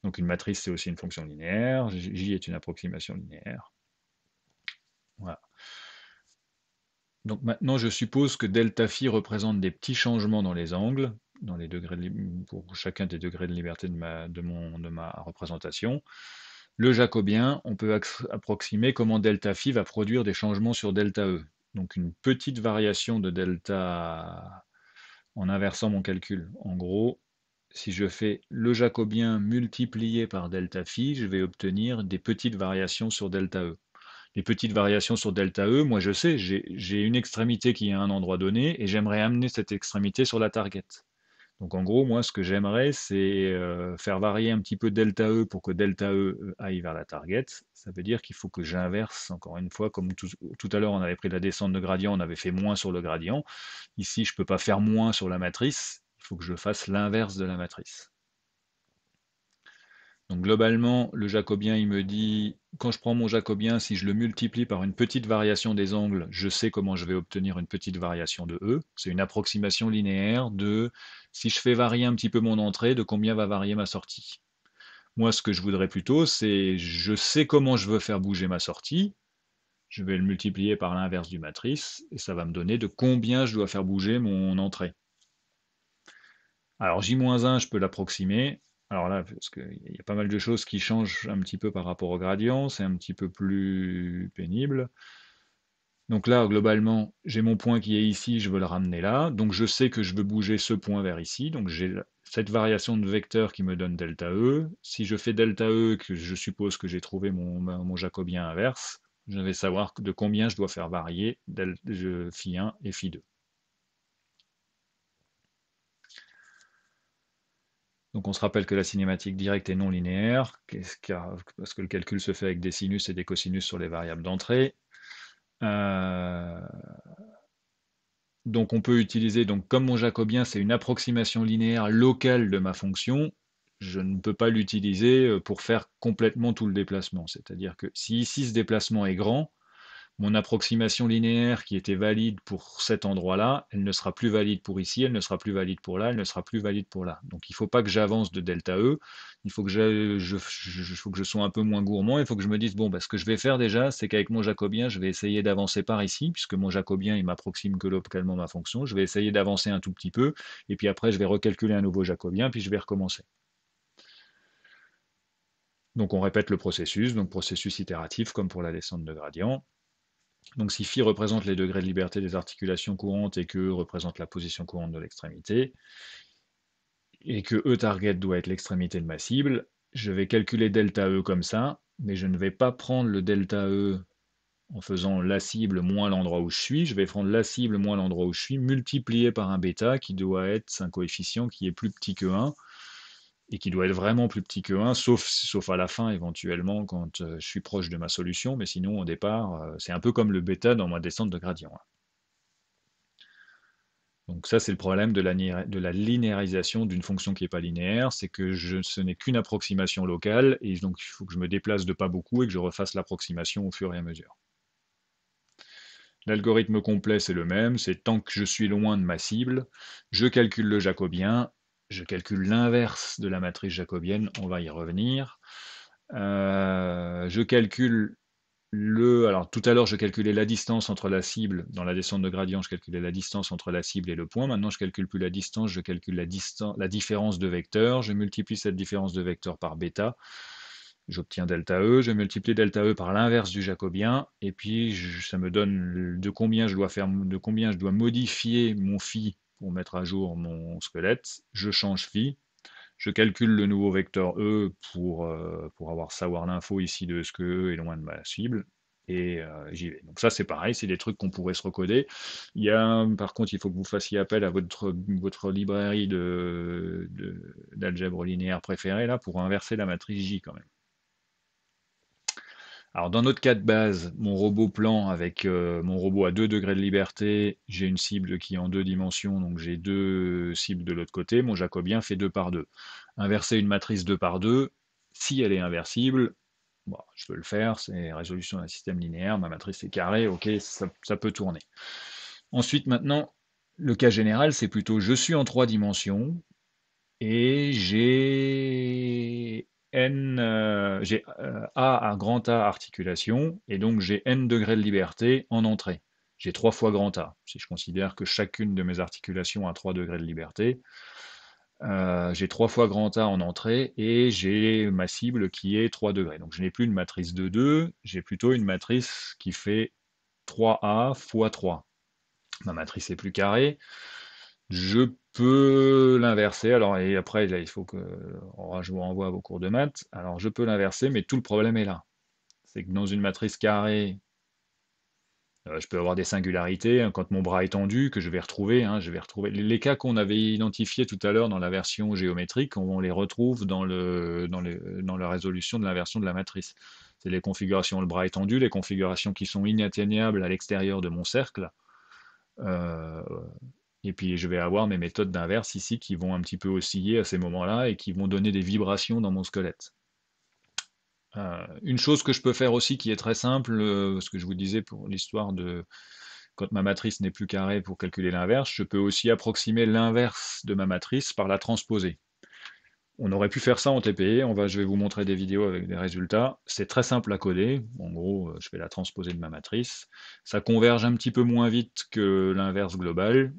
Donc une matrice, c'est aussi une fonction linéaire, J est une approximation linéaire. Voilà. Donc maintenant, je suppose que delta phi représente des petits changements dans les angles, dans les degrés pour chacun des degrés de liberté de ma représentation. Le jacobien, on peut approximer comment delta phi va produire des changements sur delta E. Donc une petite variation de delta en inversant mon calcul. En gros, si je fais le jacobien multiplié par delta phi, je vais obtenir des petites variations sur delta E. Les petites variations sur delta E, moi je sais, j'ai une extrémité qui est à un endroit donné et j'aimerais amener cette extrémité sur la target. Donc en gros, moi ce que j'aimerais, c'est faire varier un petit peu delta E pour que delta E aille vers la target. Ça veut dire qu'il faut que j'inverse, encore une fois, comme tout à l'heure on avait pris la descente de gradient, on avait fait moins sur le gradient. Ici, je ne peux pas faire moins sur la matrice, il faut que je fasse l'inverse de la matrice. Donc globalement, le jacobien, il me dit, quand je prends mon jacobien, si je le multiplie par une petite variation des angles, je sais comment je vais obtenir une petite variation de E. C'est une approximation linéaire de, si je fais varier un petit peu mon entrée, de combien va varier ma sortie. Moi, ce que je voudrais plutôt, c'est, je sais comment je veux faire bouger ma sortie, je vais le multiplier par l'inverse du matrice, et ça va me donner de combien je dois faire bouger mon entrée. Alors J-1, je peux l'approximer. Alors là, parce qu'il y a pas mal de choses qui changent un petit peu par rapport au gradient, c'est un petit peu plus pénible. Donc là, globalement, j'ai mon point qui est ici, je veux le ramener là. Donc je sais que je veux bouger ce point vers ici. Donc j'ai cette variation de vecteur qui me donne delta E. Si je fais delta E, que je suppose que j'ai trouvé mon jacobien inverse, je vais savoir de combien je dois faire varier phi1 et phi2. Donc on se rappelle que la cinématique directe est non linéaire, parce que le calcul se fait avec des sinus et des cosinus sur les variables d'entrée. Euh, donc on peut utiliser, donc comme mon jacobien c'est une approximation linéaire locale de ma fonction, je ne peux pas l'utiliser pour faire complètement tout le déplacement. C'est-à-dire que si ici ce déplacement est grand, mon approximation linéaire qui était valide pour cet endroit-là, elle ne sera plus valide pour ici, elle ne sera plus valide pour là, elle ne sera plus valide pour là. Donc il ne faut pas que j'avance de delta E, il faut que faut que je sois un peu moins gourmand, il faut que je me dise, bon, bah, ce que je vais faire déjà, c'est qu'avec mon jacobien, je vais essayer d'avancer par ici, puisque mon jacobien, il m'approxime que localement ma fonction, je vais essayer d'avancer un tout petit peu, et puis après, je vais recalculer un nouveau jacobien, puis je vais recommencer. Donc on répète le processus, donc processus itératif comme pour la descente de gradient. Donc si phi représente les degrés de liberté des articulations courantes et que E représente la position courante de l'extrémité, et que E target doit être l'extrémité de ma cible, je vais calculer delta E comme ça, mais je ne vais pas prendre le delta E en faisant la cible moins l'endroit où je vais prendre la cible moins l'endroit où je suis, multiplié par un bêta qui doit être un coefficient qui est plus petit que 1, et qui doit être vraiment plus petit que 1, sauf à la fin éventuellement quand je suis proche de ma solution, mais sinon au départ, c'est un peu comme le bêta dans ma descente de gradient. Donc ça, c'est le problème de la linéarisation d'une fonction qui n'est pas linéaire, c'est que ce n'est qu'une approximation locale, et donc il faut que je me déplace de pas beaucoup et que je refasse l'approximation au fur et à mesure. L'algorithme complet, c'est le même, c'est tant que je suis loin de ma cible, je calcule le jacobien, je calcule l'inverse de la matrice jacobienne, on va y revenir. Je calcule alors tout à l'heure, je calculais la distance entre la cible. Dans la descente de gradient, je calculais la distance entre la cible et le point. Maintenant, je ne calcule plus la distance, je calcule la différence de vecteurs. Je multiplie cette différence de vecteurs par bêta. J'obtiens delta E. Je multiplie delta E par l'inverse du jacobien. Et puis, ça me donne de combien je dois modifier mon phi pour mettre à jour mon squelette. Je change phi. Je calcule le nouveau vecteur E pour savoir l'info ici de ce que E est loin de ma cible. Et j'y vais. Donc ça c'est pareil, c'est des trucs qu'on pourrait se recoder. Par contre, il faut que vous fassiez appel à votre librairie d'algèbre linéaire préférée là pour inverser la matrice J quand même. Alors dans notre cas de base, mon robot plan avec mon robot à 2 degrés de liberté, j'ai une cible qui est en 2 dimensions, donc j'ai 2 cibles de l'autre côté, mon jacobien fait 2 par 2. Inverser une matrice 2 par 2, si elle est inversible, bon, je peux le faire, c'est résolution d'un système linéaire, ma matrice est carrée, ok, ça peut tourner. Ensuite maintenant, le cas général, c'est plutôt je suis en 3 dimensions, et j'ai A à grand A articulation, et donc j'ai n degrés de liberté en entrée. J'ai 3 fois grand A, si je considère que chacune de mes articulations a 3 degrés de liberté. J'ai 3 fois grand A en entrée, et j'ai ma cible qui est 3 degrés. Donc je n'ai plus une matrice de 2, j'ai plutôt une matrice qui fait 3A fois 3. Ma matrice est plus carrée. Je peux l'inverser. Alors, et après, là, il faut que je vous renvoie à vos cours de maths. Alors, je peux l'inverser, mais tout le problème est là. C'est que dans une matrice carrée, je peux avoir des singularités, hein, quand mon bras est tendu, que je vais retrouver. Je vais retrouver les cas qu'on avait identifiés tout à l'heure dans la version géométrique, on les retrouve dans la résolution de l'inversion de la matrice. C'est les configurations, le bras est tendu, les configurations qui sont inatteignables à l'extérieur de mon cercle. Euh, Et puis je vais avoir mes méthodes d'inverse ici qui vont un petit peu osciller à ces moments-là et qui vont donner des vibrations dans mon squelette. Une chose que je peux faire aussi qui est très simple, ce que je vous disais pour l'histoire de quand ma matrice n'est plus carrée pour calculer l'inverse, je peux aussi approximer l'inverse de ma matrice par la transposer. On aurait pu faire ça en TPE, je vais vous montrer des vidéos avec des résultats. C'est très simple à coder. En gros, je vais la transposer de ma matrice. Ça converge un petit peu moins vite que l'inverse global.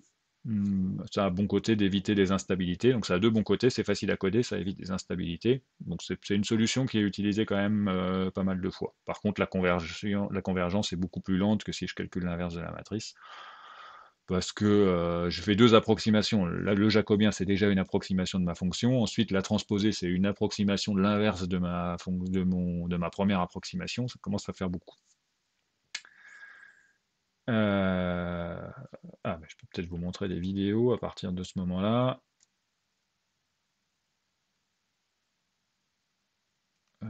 Ça a un bon côté d'éviter des instabilités. Donc ça a deux bons côtés, c'est facile à coder, ça évite des instabilités. Donc c'est une solution qui est utilisée quand même pas mal de fois. Par contre, la convergence est beaucoup plus lente que si je calcule l'inverse de la matrice parce que je fais deux approximations. Là, le jacobien, c'est déjà une approximation de ma fonction. Ensuite, la transposée, c'est une approximation de l'inverse de ma première approximation. Ça commence à faire beaucoup. Euh, mais je peux peut-être vous montrer des vidéos à partir de ce moment-là. Euh,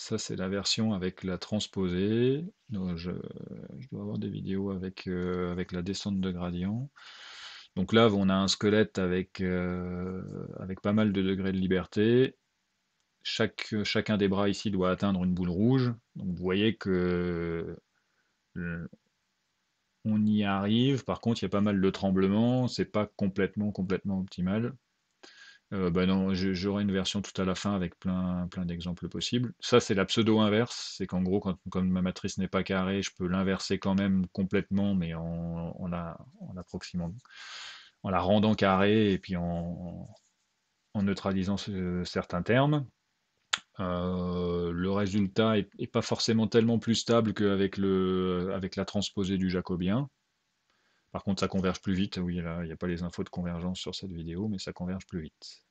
Ça, c'est la version avec la transposée. Donc, je dois avoir des vidéos avec la descente de gradient. Donc là, on a un squelette avec pas mal de degrés de liberté. Chacun des bras ici doit atteindre une boule rouge. Donc vous voyez que euh, on y arrive. Par contre, il y a pas mal de tremblements. C'est pas complètement optimal. Bah non, j'aurai une version tout à la fin avec plein d'exemples possibles. Ça, c'est la pseudo-inverse. C'est qu'en gros, comme ma matrice n'est pas carrée, je peux l'inverser quand même complètement, mais en approximant, en la rendant carrée et puis en neutralisant certains termes. Le résultat est pas forcément tellement plus stable qu'avec avec la transposée du jacobien. Par contre, ça converge plus vite. Oui, là, il n'y a pas les infos de convergence sur cette vidéo, mais ça converge plus vite.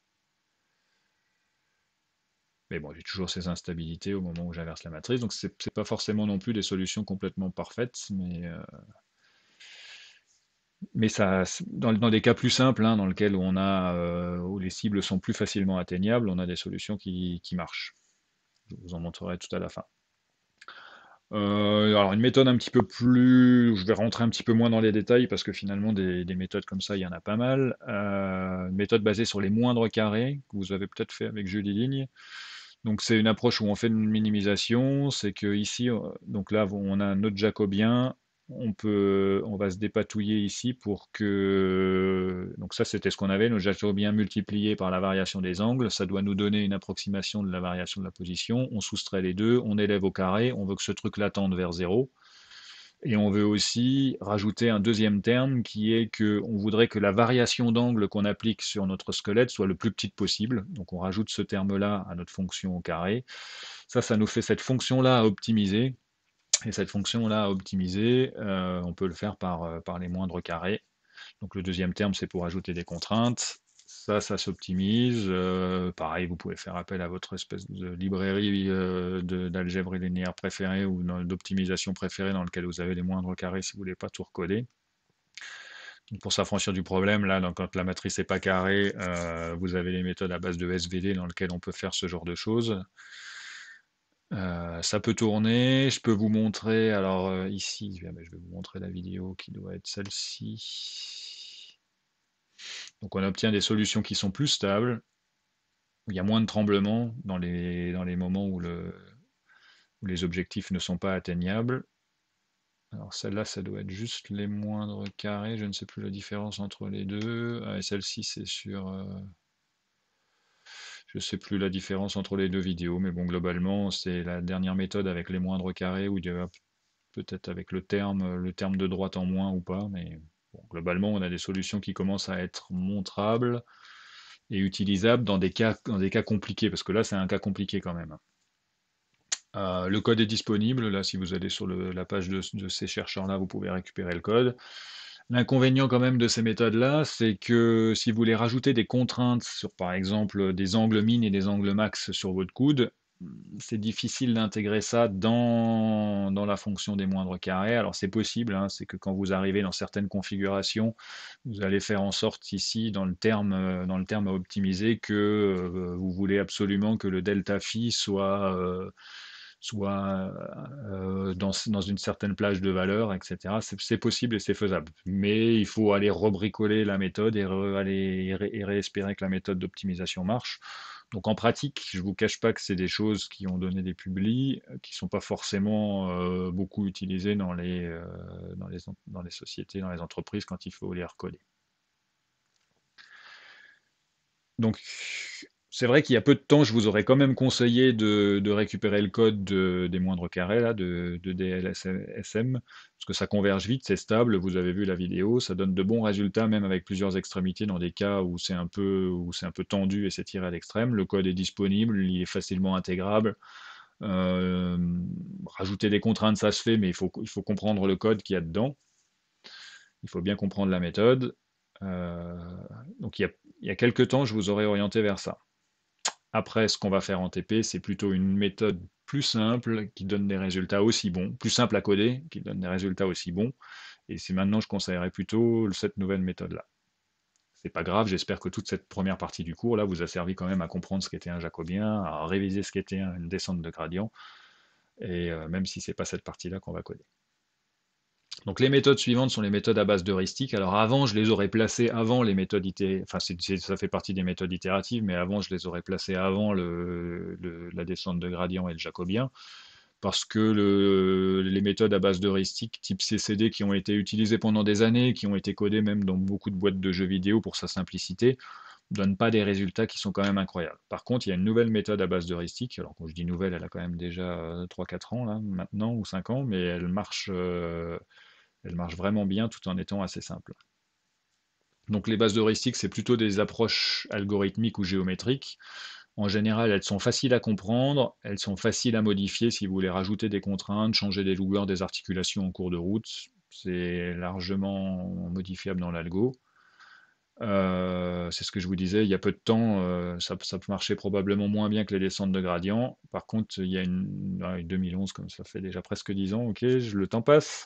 Mais bon, j'ai toujours ces instabilités au moment où j'inverse la matrice, donc c'est pas forcément non plus des solutions complètement parfaites, mais ça, dans des cas plus simples, hein, dans lesquels où les cibles sont plus facilement atteignables, on a des solutions qui marchent. Je vous en montrerai tout à la fin. Alors une méthode un petit peu plus, je vais rentrer un petit peu moins dans les détails parce que finalement des méthodes comme ça, il y en a pas mal. Une méthode basée sur les moindres carrés que vous avez peut-être fait avec Julie Ligne. Donc c'est une approche où on fait une minimisation, c'est que ici, donc là on a notre jacobien, on va se dépatouiller ici pour que, donc ça c'était ce qu'on avait, notre jacobien multiplié par la variation des angles, ça doit nous donner une approximation de la variation de la position, on soustrait les deux, on élève au carré, on veut que ce truc-là tende vers 0. Et on veut aussi rajouter un deuxième terme qui est que on voudrait que la variation d'angle qu'on applique sur notre squelette soit le plus petite possible. Donc on rajoute ce terme-là à notre fonction au carré. Ça nous fait cette fonction-là à optimiser. Et cette fonction-là à optimiser, on peut le faire par les moindres carrés. Donc le deuxième terme, c'est pour ajouter des contraintes. Ça s'optimise. Pareil, vous pouvez faire appel à votre espèce de librairie d'algèbre linéaire préférée ou d'optimisation préférée dans lequel vous avez les moindres carrés si vous voulez pas tout recoder. Donc pour s'affranchir du problème, là, donc quand la matrice n'est pas carrée, vous avez les méthodes à base de SVD dans lesquelles on peut faire ce genre de choses. Ça peut tourner. Je peux vous montrer, alors ici, je vais vous montrer la vidéo qui doit être celle-ci. Donc on obtient des solutions qui sont plus stables, où il y a moins de tremblements dans les moments où les objectifs ne sont pas atteignables. Alors celle-là, ça doit être juste les moindres carrés, je ne sais plus la différence entre les deux. Et celle-ci, c'est sur... je ne sais plus la différence entre les deux vidéos, mais bon, globalement, c'est la dernière méthode avec les moindres carrés, où il y a peut-être avec le terme de droite en moins ou pas, mais bon, globalement, on a des solutions qui commencent à être montrables et utilisable dans des cas compliqués, parce que là, c'est un cas compliqué quand même. Le code est disponible, là, si vous allez sur la page de ces chercheurs-là, vous pouvez récupérer le code. L'inconvénient quand même de ces méthodes-là, c'est que si vous voulez rajouter des contraintes sur, par exemple, des angles min et des angles max sur votre coude, c'est difficile d'intégrer ça dans la fonction des moindres carrés. Alors c'est possible, hein, c'est que quand vous arrivez dans certaines configurations, vous allez faire en sorte ici, dans le terme à optimiser, que vous voulez absolument que le delta phi soit dans une certaine plage de valeur, etc. C'est possible et c'est faisable. Mais il faut aller rebricoler la méthode et réespérer que la méthode d'optimisation marche. Donc en pratique, je vous cache pas que c'est des choses qui ont donné des publis, qui sont pas forcément beaucoup utilisées dans les sociétés, dans les entreprises quand il faut les recoder. Donc, c'est vrai qu'il y a peu de temps, je vous aurais quand même conseillé de récupérer le code des moindres carrés, là, de DLSM, parce que ça converge vite, c'est stable, vous avez vu la vidéo, ça donne de bons résultats, même avec plusieurs extrémités, dans des cas où c'est un peu tendu et c'est tiré à l'extrême. Le code est disponible, il est facilement intégrable. Euh, Rajouter des contraintes, ça se fait, mais il faut comprendre le code qu'il y a dedans. Il faut bien comprendre la méthode. Euh, donc il y a quelques temps, je vous aurais orienté vers ça. Après, ce qu'on va faire en TP, c'est plutôt une méthode plus simple qui donne des résultats aussi bons, plus simple à coder, qui donne des résultats aussi bons. Et c'est maintenant, je conseillerais plutôt cette nouvelle méthode-là. C'est pas grave, j'espère que toute cette première partie du cours là vous a servi quand même à comprendre ce qu'était un jacobien, à réviser ce qu'était une descente de gradient, et même si c'est pas cette partie-là qu'on va coder. Donc les méthodes suivantes sont les méthodes à base d'heuristiques. Alors avant, je les aurais placées avant les méthodes itératives. Enfin, ça fait partie des méthodes itératives, mais avant, je les aurais placées avant la descente de gradient et le jacobien. Parce que les méthodes à base d'heuristiques type CCD qui ont été utilisées pendant des années, qui ont été codées même dans beaucoup de boîtes de jeux vidéo pour sa simplicité, donnent pas des résultats qui sont quand même incroyables. Par contre, il y a une nouvelle méthode à base d'heuristique. Alors quand je dis nouvelle, elle a quand même déjà 3-4 ans là, maintenant, ou 5 ans, mais elle marche vraiment bien tout en étant assez simple. Donc les bases d'heuristiques, c'est plutôt des approches algorithmiques ou géométriques. En général, elles sont faciles à comprendre, elles sont faciles à modifier si vous voulez rajouter des contraintes, changer des longueurs des articulations en cours de route. C'est largement modifiable dans l'algo. C'est ce que je vous disais, il y a peu de temps, ça marchait probablement moins bien que les descentes de gradient. Par contre, il y a 2011, comme ça fait déjà presque 10 ans, ok, le temps passe,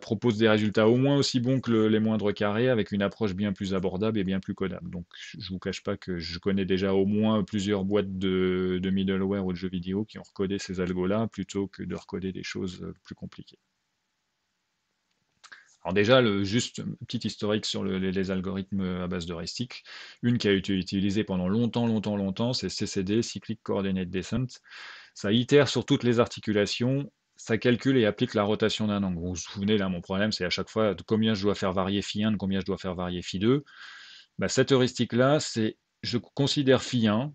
propose des résultats au moins aussi bons que les moindres carrés, avec une approche bien plus abordable et bien plus codable. Donc, je vous cache pas que je connais déjà au moins plusieurs boîtes de middleware ou de jeux vidéo qui ont recodé ces algos-là, plutôt que de recoder des choses plus compliquées. Alors déjà, juste un petit historique sur les algorithmes à base d'heuristique. Une qui a été utilisée pendant longtemps, longtemps, longtemps, c'est CCD, Cyclic Coordinate Descent. Ça itère sur toutes les articulations, ça calcule et applique la rotation d'un angle. Vous vous souvenez, là, mon problème, c'est à chaque fois de combien je dois faire varier phi1, de combien je dois faire varier phi2. Bah, cette heuristique-là, c'est je considère phi1,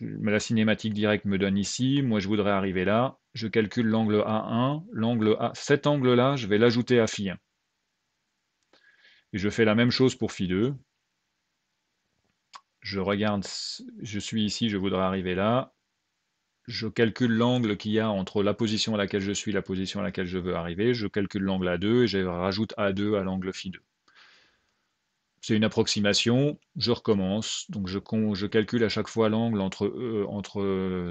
la cinématique directe me donne ici, moi je voudrais arriver là, je calcule l'angle A1, cet angle-là, je vais l'ajouter à phi1. Et je fais la même chose pour phi2. Je regarde, je suis ici, je voudrais arriver là. Je calcule l'angle qu'il y a entre la position à laquelle je suis et la position à laquelle je veux arriver. Je calcule l'angle A2 et je rajoute A2 à l'angle phi2. C'est une approximation, je recommence. Donc je calcule à chaque fois l'angle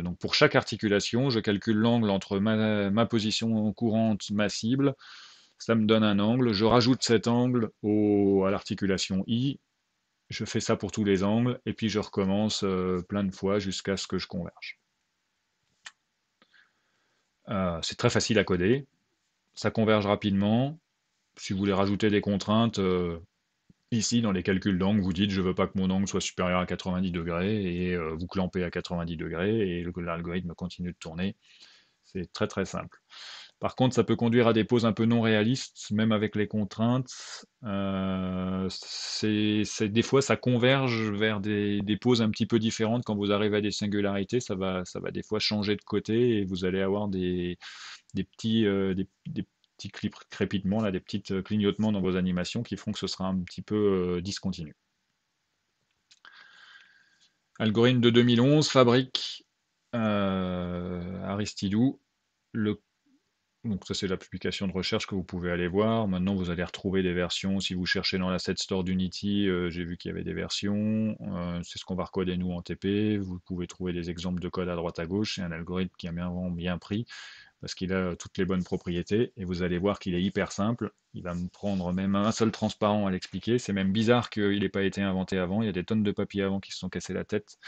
donc pour chaque articulation, je calcule l'angle entre ma position courante, ma cible. Ça me donne un angle. Je rajoute cet angle à l'articulation I. Je fais ça pour tous les angles, et puis je recommence plein de fois jusqu'à ce que je converge. C'est très facile à coder, ça converge rapidement. Si vous voulez rajouter des contraintes, ici dans les calculs d'angle, vous dites je veux pas que mon angle soit supérieur à 90 degrés, et vous clampez à 90 degrés, et l'algorithme continue de tourner. C'est très très simple. Par contre, ça peut conduire à des poses un peu non réalistes, même avec les contraintes. Des fois, ça converge vers des poses un petit peu différentes. Quand vous arrivez à des singularités, ça va des fois changer de côté et vous allez avoir des petits crépitements, là, des petits clignotements dans vos animations qui feront que ce sera un petit peu discontinu. Algorithme de 2011, Fabric, Aristidou. Donc ça c'est la publication de recherche que vous pouvez aller voir. Maintenant vous allez retrouver des versions. Si vous cherchez dans l'asset store d'Unity, j'ai vu qu'il y avait des versions. C'est ce qu'on va recoder nous en TP. Vous pouvez trouver des exemples de code à droite à gauche. C'est un algorithme qui a bien pris parce qu'il a toutes les bonnes propriétés. Et vous allez voir qu'il est hyper simple. Il va me prendre même un seul transparent à l'expliquer. C'est même bizarre qu'il n'ait pas été inventé avant. Il y a des tonnes de papiers avant qui se sont cassés la tête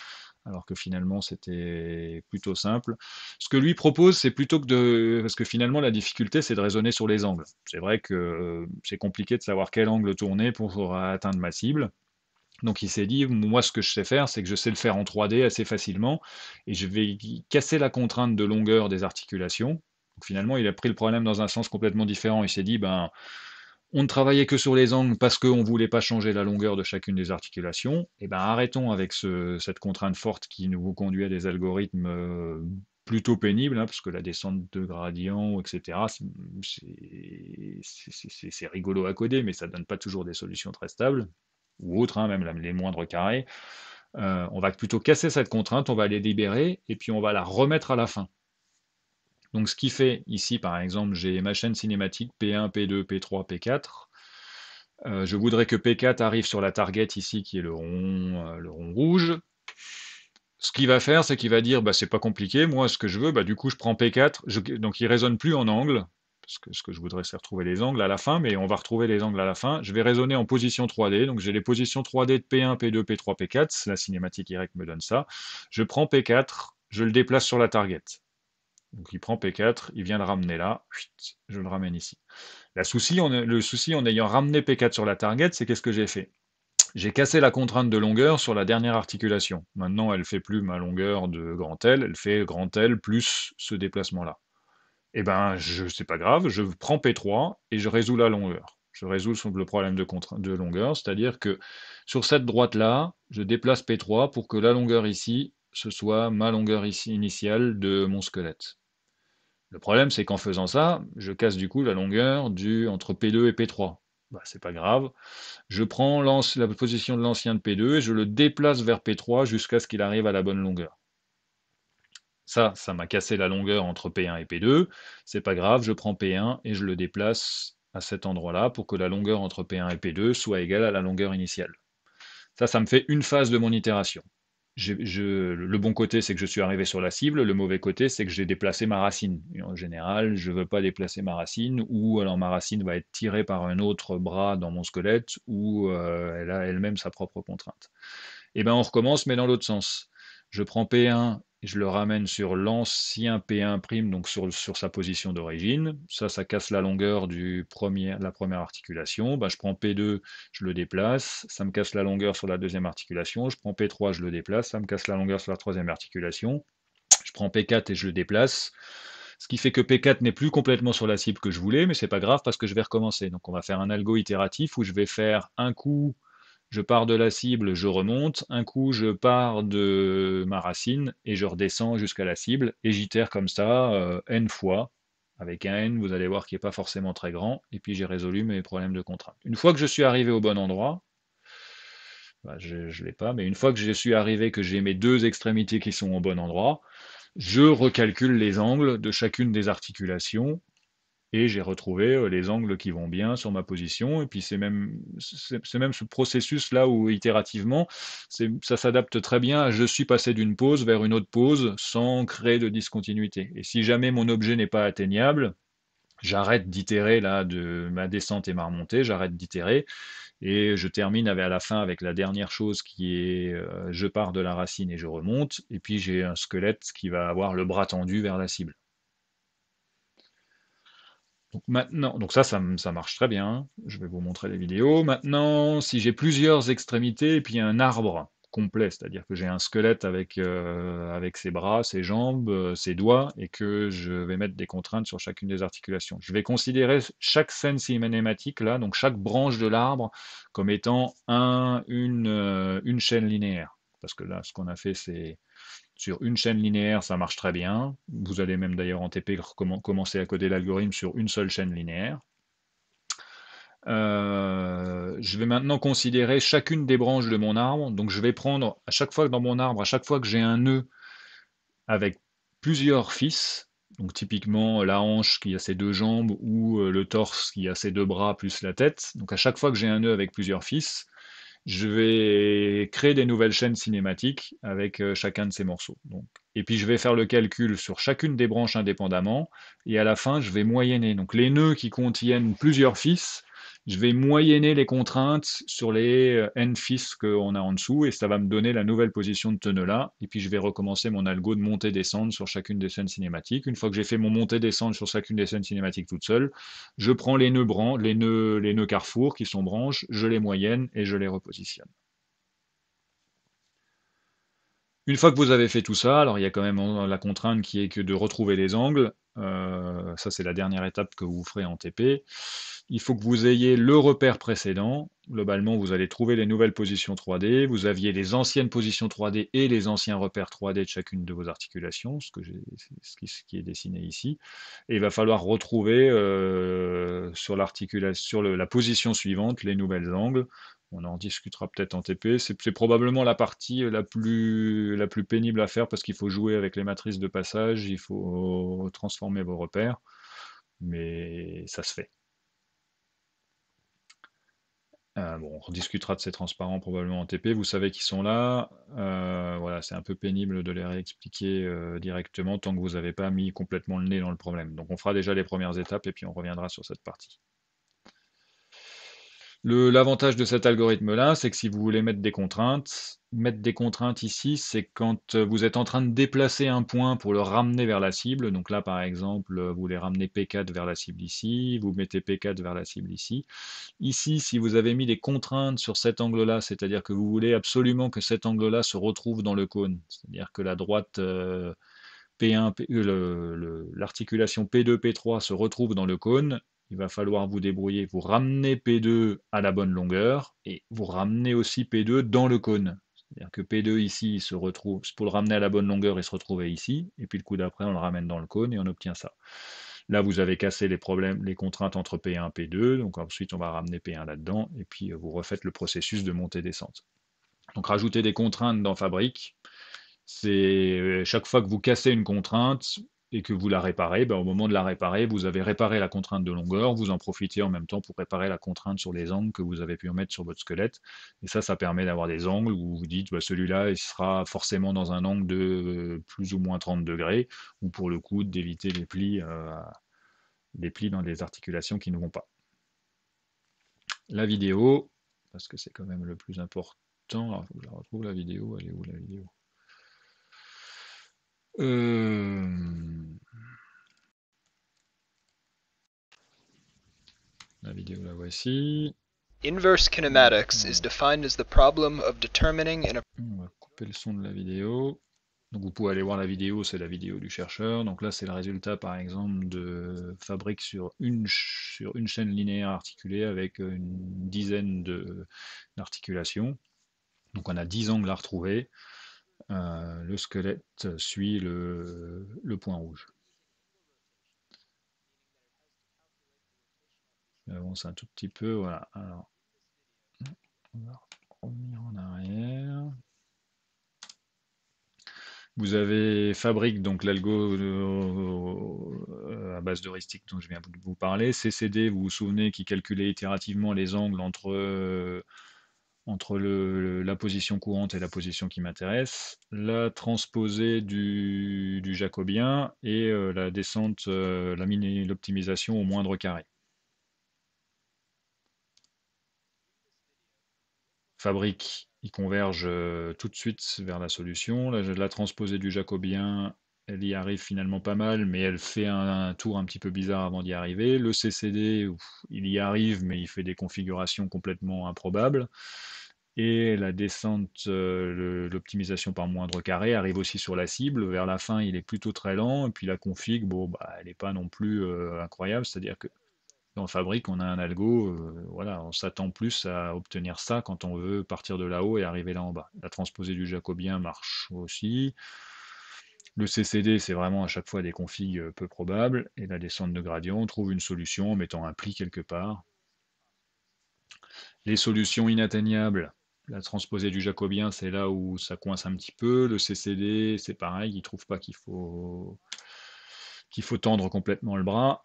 alors que finalement c'était plutôt simple. Ce que lui propose, c'est plutôt que de... Parce que finalement la difficulté, c'est de raisonner sur les angles. C'est vrai que c'est compliqué de savoir quel angle tourner pour atteindre ma cible. Donc il s'est dit, moi ce que je sais faire, c'est que je sais le faire en 3D assez facilement, et je vais casser la contrainte de longueur des articulations. Donc finalement, il a pris le problème dans un sens complètement différent. Il s'est dit, ben, on ne travaillait que sur les angles parce qu'on ne voulait pas changer la longueur de chacune des articulations. Et ben arrêtons avec cette contrainte forte qui nous conduit à des algorithmes plutôt pénibles, hein, parce que la descente de gradient, etc., c'est rigolo à coder, mais ça ne donne pas toujours des solutions très stables, ou autres, hein, même les moindres carrés. On va plutôt casser cette contrainte, on va les libérer, et puis on va la remettre à la fin. Donc ce qui fait ici, par exemple, j'ai ma chaîne cinématique P1, P2, P3, P4. Je voudrais que P4 arrive sur la target ici, qui est le rond rouge. Ce qu'il va faire, c'est qu'il va dire, bah, c'est pas compliqué, moi ce que je veux, bah, du coup je prends P4, donc il raisonne plus en angle, parce que ce que je voudrais c'est retrouver les angles à la fin, mais on va retrouver les angles à la fin. Je vais raisonner en position 3D, donc j'ai les positions 3D de P1, P2, P3, P4, la cinématique Y me donne ça. Je prends P4, je le déplace sur la target. Donc il prend P4, il vient le ramener là, je le ramène ici. Le souci en ayant ramené P4 sur la target, c'est qu'est-ce que j'ai fait? J'ai cassé la contrainte de longueur sur la dernière articulation. Maintenant, elle fait plus ma longueur de grand L, elle fait grand L plus ce déplacement-là. Eh ben, c'est pas grave, je prends P3 et je résous la longueur. Je résous le problème de longueur, c'est-à-dire que sur cette droite-là, je déplace P3 pour que la longueur ici, ce soit ma longueur ici initiale de mon squelette. Le problème, c'est qu'en faisant ça, je casse du coup la longueur entre P2 et P3. Bah, c'est pas grave. Je prends la position de l'ancien de P2 et je le déplace vers P3 jusqu'à ce qu'il arrive à la bonne longueur. Ça m'a cassé la longueur entre P1 et P2. C'est pas grave, je prends P1 et je le déplace à cet endroit-là pour que la longueur entre P1 et P2 soit égale à la longueur initiale. Ça me fait une phase de mon itération. Le bon côté, c'est que je suis arrivé sur la cible. Le mauvais côté, c'est que j'ai déplacé ma racine. Et en général, je ne veux pas déplacer ma racine, ou alors ma racine va être tirée par un autre bras dans mon squelette, ou elle a elle-même sa propre contrainte. Et bien on recommence, mais dans l'autre sens. Je prends P1, je le ramène sur l'ancien P1', donc sur sa position d'origine. Ça casse la longueur la première articulation. Ben, je prends P2, je le déplace. Ça me casse la longueur sur la deuxième articulation. Je prends P3, je le déplace. Ça me casse la longueur sur la troisième articulation. Je prends P4 et je le déplace. Ce qui fait que P4 n'est plus complètement sur la cible que je voulais, mais c'est pas grave parce que je vais recommencer. Donc on va faire un algo itératif où je vais faire un coup je pars de la cible, je remonte, un coup je pars de ma racine et je redescends jusqu'à la cible, et j'itère comme ça n fois, avec un n, vous allez voir qui n'est pas forcément très grand, et puis j'ai résolu mes problèmes de contrainte. Une fois que je suis arrivé au bon endroit, bah, je ne l'ai pas, mais une fois que je suis arrivé, que j'ai mes deux extrémités qui sont au bon endroit, je recalcule les angles de chacune des articulations, et j'ai retrouvé les angles qui vont bien sur ma position. Et puis c'est même ce processus-là où itérativement, ça s'adapte très bien à je suis passé d'une pose vers une autre pose sans créer de discontinuité. Et si jamais mon objet n'est pas atteignable, j'arrête d'itérer là de ma descente et ma remontée, j'arrête d'itérer et je termine à la fin avec la dernière chose qui est je pars de la racine et je remonte, et puis j'ai un squelette qui va avoir le bras tendu vers la cible. Donc maintenant, donc ça marche très bien. Je vais vous montrer les vidéos. Maintenant, si j'ai plusieurs extrémités et puis un arbre complet, c'est-à-dire que j'ai un squelette avec ses bras, ses jambes, ses doigts, et que je vais mettre des contraintes sur chacune des articulations. Je vais considérer chaque scène cinématique là, donc chaque branche de l'arbre, comme étant une chaîne linéaire. Parce que là, ce qu'on a fait, c'est sur une chaîne linéaire, ça marche très bien. Vous allez même d'ailleurs en TP commencer à coder l'algorithme sur une seule chaîne linéaire. Je vais maintenant considérer chacune des branches de mon arbre. Donc je vais prendre à chaque fois que dans mon arbre, à chaque fois que j'ai un nœud avec plusieurs fils, donc typiquement la hanche qui a ses deux jambes, ou le torse qui a ses deux bras plus la tête. Donc à chaque fois que j'ai un nœud avec plusieurs fils, je vais créer des nouvelles chaînes cinématiques avec chacun de ces morceaux. Donc, et puis je vais faire le calcul sur chacune des branches indépendamment, et à la fin je vais moyenner. Donc les nœuds qui contiennent plusieurs fils, je vais moyenner les contraintes sur les n fils qu'on a en dessous et ça va me donner la nouvelle position de tonneau là. Et puis je vais recommencer mon algo de montée-descente sur chacune des scènes cinématiques. Une fois que j'ai fait mon montée-descente sur chacune des scènes cinématiques toute seule, je prends les nœuds carrefour qui sont branches, je les moyenne et je les repositionne. Une fois que vous avez fait tout ça, alors il y a quand même la contrainte qui est que de retrouver les angles. Ça, c'est la dernière étape que vous ferez en TP. Il faut que vous ayez le repère précédent. Globalement, vous allez trouver les nouvelles positions 3D. Vous aviez les anciennes positions 3D et les anciens repères 3D de chacune de vos articulations, ce qui est dessiné ici. Et il va falloir retrouver sur la position suivante les nouvelles angles. On en discutera peut-être en TP. C'est probablement la partie la plus pénible à faire parce qu'il faut jouer avec les matrices de passage, il faut transformer vos repères, mais ça se fait. Bon, on rediscutera de ces transparents probablement en TP. Vous savez qu'ils sont là. Voilà, c'est un peu pénible de les réexpliquer directement tant que vous n'avez pas mis complètement le nez dans le problème. Donc on fera déjà les premières étapes et puis on reviendra sur cette partie. L'avantage de cet algorithme-là, c'est que si vous voulez mettre des contraintes ici, c'est quand vous êtes en train de déplacer un point pour le ramener vers la cible. Donc là, par exemple, vous voulez ramener P4 vers la cible ici, vous mettez P4 vers la cible ici. Ici, si vous avez mis des contraintes sur cet angle-là, c'est-à-dire que vous voulez absolument que cet angle-là se retrouve dans le cône, c'est-à-dire que la droite P1, l'articulation P2, P3 se retrouve dans le cône, il va falloir vous débrouiller, vous ramener P2 à la bonne longueur et vous ramenez aussi P2 dans le cône. C'est-à-dire que P2 ici il se retrouve, pour le ramener à la bonne longueur, il se retrouvait ici, et puis le coup d'après, on le ramène dans le cône et on obtient ça. Là, vous avez cassé les problèmes, les contraintes entre P1 et P2, donc ensuite on va ramener P1 là-dedans, et puis vous refaites le processus de montée-descente. Donc rajouter des contraintes dans Fabric, c'est chaque fois que vous cassez une contrainte et que vous la réparez, ben, au moment de la réparer, vous avez réparé la contrainte de longueur, vous en profitez en même temps pour réparer la contrainte sur les angles que vous avez pu mettre sur votre squelette. Et ça permet d'avoir des angles où vous dites, bah, celui-là, il sera forcément dans un angle de plus ou moins 30 degrés, ou pour le coup, d'éviter les plis dans les articulations qui ne vont pas. La vidéo, parce que c'est quand même le plus important. Alors, il faut que je retrouve la vidéo. Elle est où la vidéo? La vidéo, la voici.
Inverse kinematics is defined as the problem of determining in a...
On va couper le son de la vidéo. Donc vous pouvez aller voir la vidéo, c'est la vidéo du chercheur. Donc là, c'est le résultat, par exemple, de Fabric sur une chaîne linéaire articulée avec une dizaine d'articulations. Donc on a 10 angles à retrouver. Le squelette suit le point rouge. J'avance un tout petit peu, voilà. Alors, on va revenir en arrière. Vous avez Fabric, donc l'algo à base d'heuristique dont je viens de vous parler. CCD, vous vous souvenez, qui calculait itérativement les angles entre la position courante et la position qui m'intéresse. La transposée du jacobien et la descente, l'optimisation au moindre carré. Fabric, il converge tout de suite vers la solution. La transposée du jacobien, elle y arrive finalement pas mal, mais elle fait un tour un petit peu bizarre avant d'y arriver. Le CCD, il y arrive, mais il fait des configurations complètement improbables. Et la descente, l'optimisation par moindre carré arrive aussi sur la cible. Vers la fin, il est plutôt très lent. Et puis la config, bon, bah, elle n'est pas non plus incroyable. C'est-à-dire que dans Fabric, on a un algo, voilà, on s'attend plus à obtenir ça quand on veut partir de là-haut et arriver là en bas. La transposée du jacobien marche aussi. Le CCD, c'est vraiment à chaque fois des configs peu probables. Et la descente de gradient, on trouve une solution en mettant un pli quelque part. Les solutions inatteignables, la transposée du jacobien, c'est là où ça coince un petit peu. Le CCD, c'est pareil, il ne trouve pas qu'il faut tendre complètement le bras.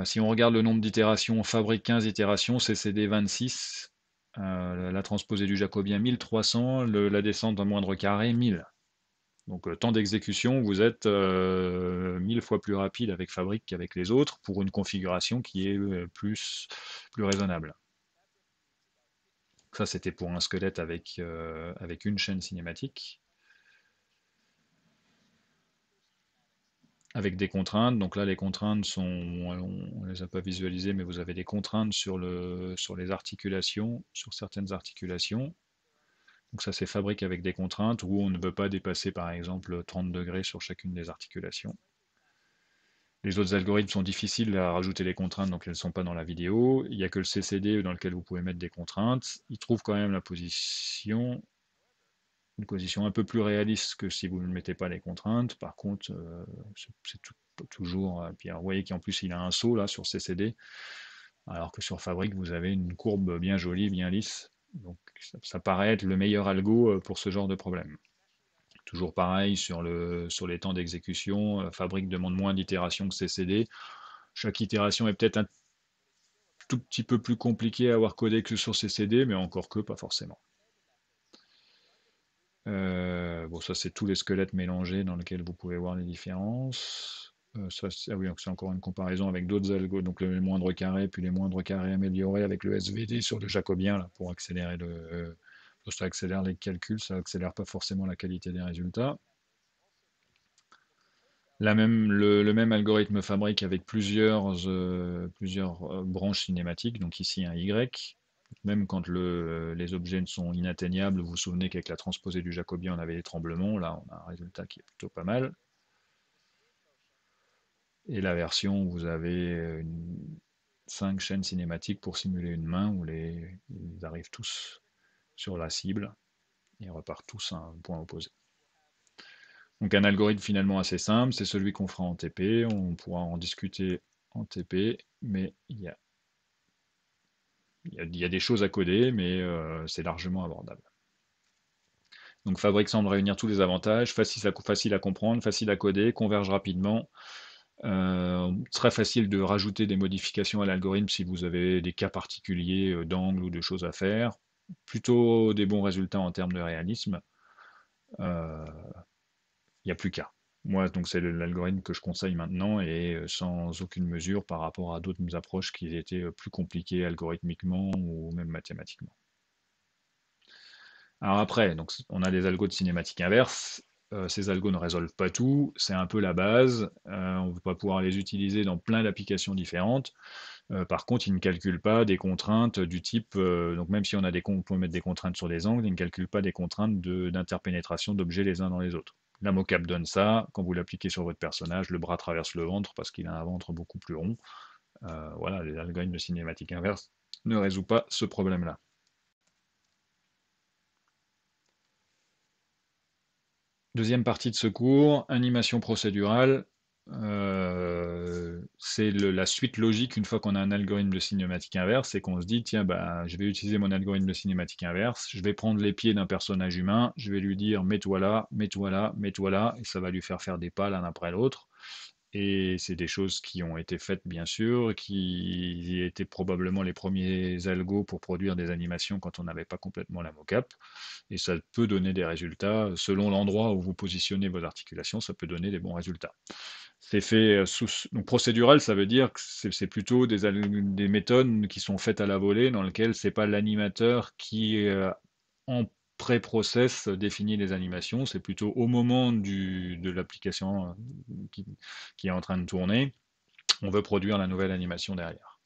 Si on regarde le nombre d'itérations, Fabric 15 itérations, CCD 26, la transposée du jacobien 1300, la descente d'un moindre carré 1000. Donc temps d'exécution, vous êtes 1000 fois plus rapide avec Fabric qu'avec les autres pour une configuration qui est plus raisonnable. Ça, c'était pour un squelette avec une chaîne cinématique, avec des contraintes. Donc là, les contraintes sont, on ne les a pas visualisées, mais vous avez des contraintes sur les articulations, sur certaines articulations. Donc ça, c'est fabrique avec des contraintes où on ne veut pas dépasser, par exemple, 30 degrés sur chacune des articulations. Les autres algorithmes sont difficiles à rajouter les contraintes, donc elles ne sont pas dans la vidéo. Il n'y a que le CCD dans lequel vous pouvez mettre des contraintes. Il trouve quand même une position un peu plus réaliste que si vous ne mettez pas les contraintes. Par contre, c'est toujours. Puis alors, vous voyez qu'en plus il a un saut là sur CCD, alors que sur Fabric vous avez une courbe bien jolie, bien lisse. Donc ça paraît être le meilleur algo pour ce genre de problème. Toujours pareil sur les temps d'exécution, Fabric demande moins d'itérations que CCD. Chaque itération est peut-être un tout petit peu plus compliqué à avoir codé que sur CCD, mais encore que pas forcément. Bon, ça c'est tous les squelettes mélangés dans lesquels vous pouvez voir les différences. Ah oui, c'est encore une comparaison avec d'autres algos, donc les moindres carrés, puis les moindres carrés améliorés avec le SVD sur le jacobien là, pour accélérer ça accélère les calculs, ça accélère pas forcément la qualité des résultats. Le même algorithme fabrique avec plusieurs branches cinématiques, donc ici un Y. Même quand les objets sont inatteignables, vous vous souvenez qu'avec la transposée du jacobien, on avait des tremblements. Là, on a un résultat qui est plutôt pas mal. Et la version où vous avez 5 chaînes cinématiques pour simuler une main où ils arrivent tous sur la cible et repartent tous à un point opposé. Donc un algorithme finalement assez simple, c'est celui qu'on fera en TP, on pourra en discuter en TP, mais il y a des choses à coder, mais c'est largement abordable. Donc Fabric semble réunir tous les avantages, facile à comprendre, facile à coder, converge rapidement. Très facile de rajouter des modifications à l'algorithme si vous avez des cas particuliers d'angle ou de choses à faire. Plutôt des bons résultats en termes de réalisme. Il n'y a plus qu'à. Moi, donc c'est l'algorithme que je conseille maintenant et sans aucune mesure par rapport à d'autres approches qui étaient plus compliquées algorithmiquement ou même mathématiquement. Alors après, donc on a des algos de cinématique inverse. Ces algos ne résolvent pas tout, c'est un peu la base. On ne va pas pouvoir les utiliser dans plein d'applications différentes. Par contre, ils ne calculent pas des contraintes du type, donc même si on peut mettre des contraintes sur des angles, ils ne calculent pas des contraintes d'interpénétration d'objets les uns dans les autres. La mocap donne ça, quand vous l'appliquez sur votre personnage, le bras traverse le ventre parce qu'il a un ventre beaucoup plus rond. Voilà, les algorithmes de cinématique inverse ne résout pas ce problème-là. Deuxième partie de ce cours, animation procédurale. C'est la suite logique une fois qu'on a un algorithme de cinématique inverse, c'est qu'on se dit, tiens, bah, je vais utiliser mon algorithme de cinématique inverse, je vais prendre les pieds d'un personnage humain, je vais lui dire, mets-toi là, mets-toi là, mets-toi là, et ça va lui faire des pas l'un après l'autre. Et c'est des choses qui ont été faites, bien sûr, qui étaient probablement les premiers algos pour produire des animations quand on n'avait pas complètement la mocap. Et ça peut donner des résultats, selon l'endroit où vous positionnez vos articulations, ça peut donner des bons résultats. C'est fait donc procédural, ça veut dire que c'est plutôt des méthodes qui sont faites à la volée, dans lesquelles c'est pas l'animateur qui en pré-process définit les animations, c'est plutôt au moment de l'application qui, qui est en train de tourner, on veut produire la nouvelle animation derrière.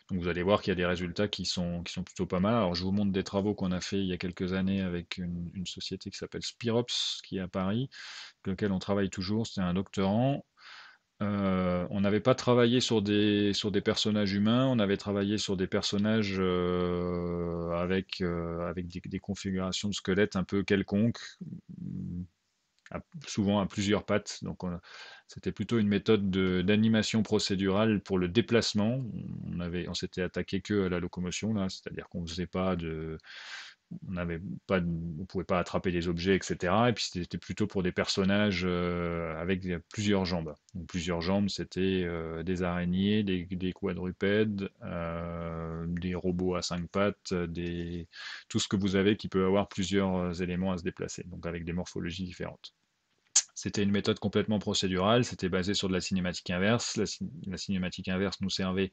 Donc vous allez voir qu'il y a des résultats qui sont plutôt pas mal. Alors je vous montre des travaux qu'on a fait il y a quelques années avec une société qui s'appelle Spirops, qui est à Paris, avec lequel on travaille toujours. C'est un doctorant. On n'avait pas travaillé sur des personnages humains, on avait travaillé sur des personnages avec des configurations de squelettes un peu quelconques, souvent à plusieurs pattes. Donc c'était plutôt une méthode d'animation procédurale pour le déplacement. On s'était attaqué que à la locomotion là, c'est-à-dire qu'on faisait pas de, on n'avait pas, on pouvait pas attraper des objets, etc. Et puis c'était plutôt pour des personnages avec plusieurs jambes. Donc plusieurs jambes, c'était des araignées, des quadrupèdes, des robots à 5 pattes, tout ce que vous avez qui peut avoir plusieurs éléments à se déplacer, donc avec des morphologies différentes. C'était une méthode complètement procédurale, c'était basé sur de la cinématique inverse. La cinématique inverse nous servait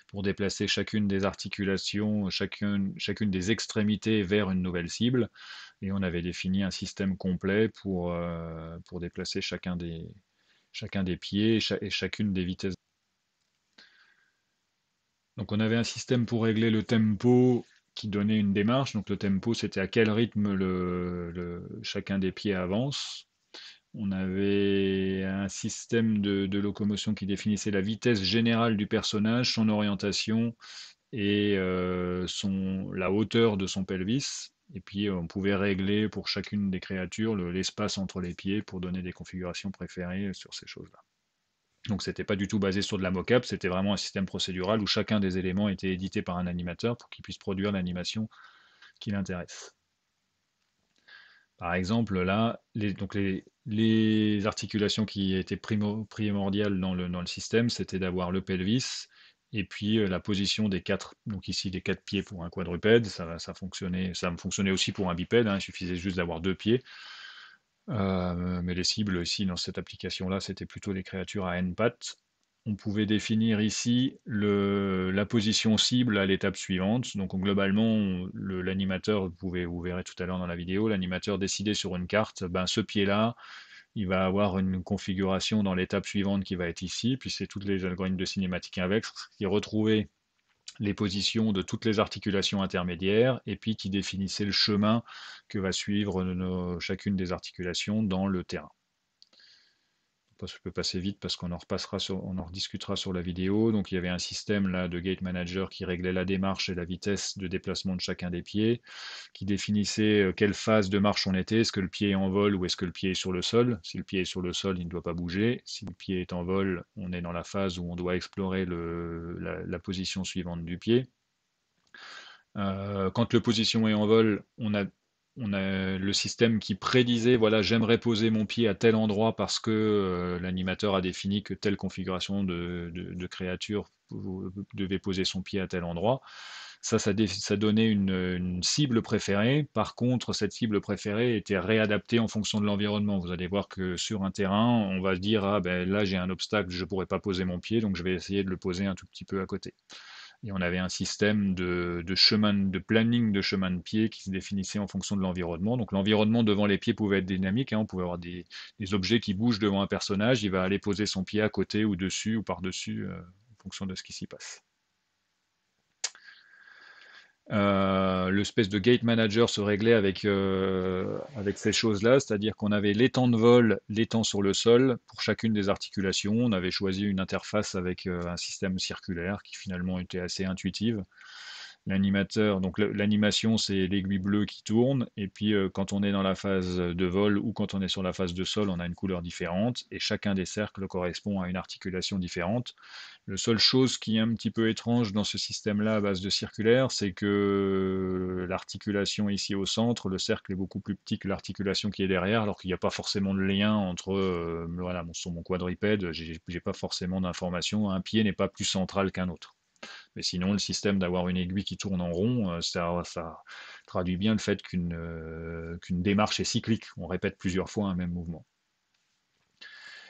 pour déplacer chacune des articulations, chacune des extrémités vers une nouvelle cible. Et on avait défini un système complet pour déplacer chacun des pieds et chacune des vitesses. Donc on avait un système pour régler le tempo qui donnait une démarche. Donc le tempo, c'était à quel rythme chacun des pieds avance. On avait un système de locomotion qui définissait la vitesse générale du personnage, son orientation et la hauteur de son pelvis. Et puis on pouvait régler pour chacune des créatures l'espace entre les pieds pour donner des configurations préférées sur ces choses-là. Donc c'était pas du tout basé sur de la mocap, c'était vraiment un système procédural où chacun des éléments était édité par un animateur pour qu'il puisse produire l'animation qui l'intéresse. Par exemple, là, les articulations qui étaient primordiales dans le système, c'était d'avoir le pelvis et puis la position des quatre, donc ici des quatre pieds pour un quadrupède, ça fonctionnait aussi pour un bipède, hein, il suffisait juste d'avoir deux pieds. Mais les cibles ici dans cette application-là, c'était plutôt des créatures à n pattes. On pouvait définir ici la position cible à l'étape suivante. Donc globalement, l'animateur, vous verrez tout à l'heure dans la vidéo, l'animateur décidait sur une carte, ben, ce pied-là, il va avoir une configuration dans l'étape suivante qui va être ici, puis c'est tous les algorithmes de cinématique inverse qui retrouvaient les positions de toutes les articulations intermédiaires, et puis qui définissaient le chemin que va suivre chacune des articulations dans le terrain. Je peux passer vite parce qu'on en rediscutera sur la vidéo. Donc il y avait un système là de gate manager qui réglait la démarche et la vitesse de déplacement de chacun des pieds, qui définissait quelle phase de marche on était, est-ce que le pied est en vol ou est-ce que le pied est sur le sol. Si le pied est sur le sol, il ne doit pas bouger. Si le pied est en vol, on est dans la phase où on doit explorer la position suivante du pied. Quand la position est en vol, on a le système qui prédisait, voilà, j'aimerais poser mon pied à tel endroit parce que l'animateur a défini que telle configuration de créature devait poser son pied à tel endroit. Ça donnait une cible préférée. Par contre, cette cible préférée était réadaptée en fonction de l'environnement. Vous allez voir que sur un terrain, on va se dire, ah ben là j'ai un obstacle, je ne pourrais pas poser mon pied, donc je vais essayer de le poser un tout petit peu à côté. Et on avait un système de planning de chemin de pied qui se définissait en fonction de l'environnement. Donc l'environnement devant les pieds pouvait être dynamique, hein. On pouvait avoir des objets qui bougent devant un personnage, il va aller poser son pied à côté ou dessus ou par-dessus en fonction de ce qui s'y passe. L'espèce de gate manager se réglait avec ces choses-là, c'est-à-dire qu'on avait les temps de vol, les temps sur le sol pour chacune des articulations. On avait choisi une interface avec un système circulaire qui finalement était assez intuitive. L'animateur, donc l'animation, c'est l'aiguille bleue qui tourne, et puis quand on est dans la phase de vol ou quand on est sur la phase de sol, on a une couleur différente, et chacun des cercles correspond à une articulation différente. La seule chose qui est un petit peu étrange dans ce système-là à base de circulaire, c'est que l'articulation ici au centre, le cercle est beaucoup plus petit que l'articulation qui est derrière, alors qu'il n'y a pas forcément de lien entre, voilà, sur mon quadrupède, j'ai pas forcément d'information, un pied n'est pas plus central qu'un autre. Mais sinon, le système d'avoir une aiguille qui tourne en rond, ça traduit bien le fait qu'une démarche est cyclique. On répète plusieurs fois un même mouvement.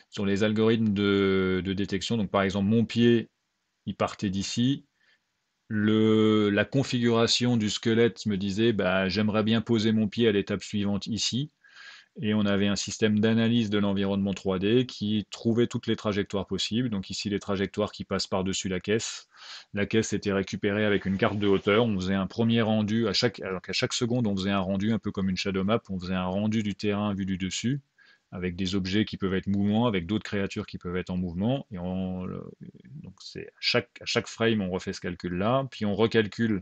Sur les algorithmes de détection, donc par exemple, mon pied, il partait d'ici. La configuration du squelette me disait, bah, j'aimerais bien poser mon pied à l'étape suivante ici. Et on avait un système d'analyse de l'environnement 3D qui trouvait toutes les trajectoires possibles. Donc ici, les trajectoires qui passent par-dessus la caisse. La caisse était récupérée avec une carte de hauteur. On faisait un premier rendu. Alors qu'à chaque seconde, on faisait un rendu, un peu comme une shadow map. On faisait un rendu du terrain vu du dessus, avec des objets qui peuvent être mouvants, avec d'autres créatures qui peuvent être en mouvement. Et donc à chaque frame, on refait ce calcul-là. Puis on recalcule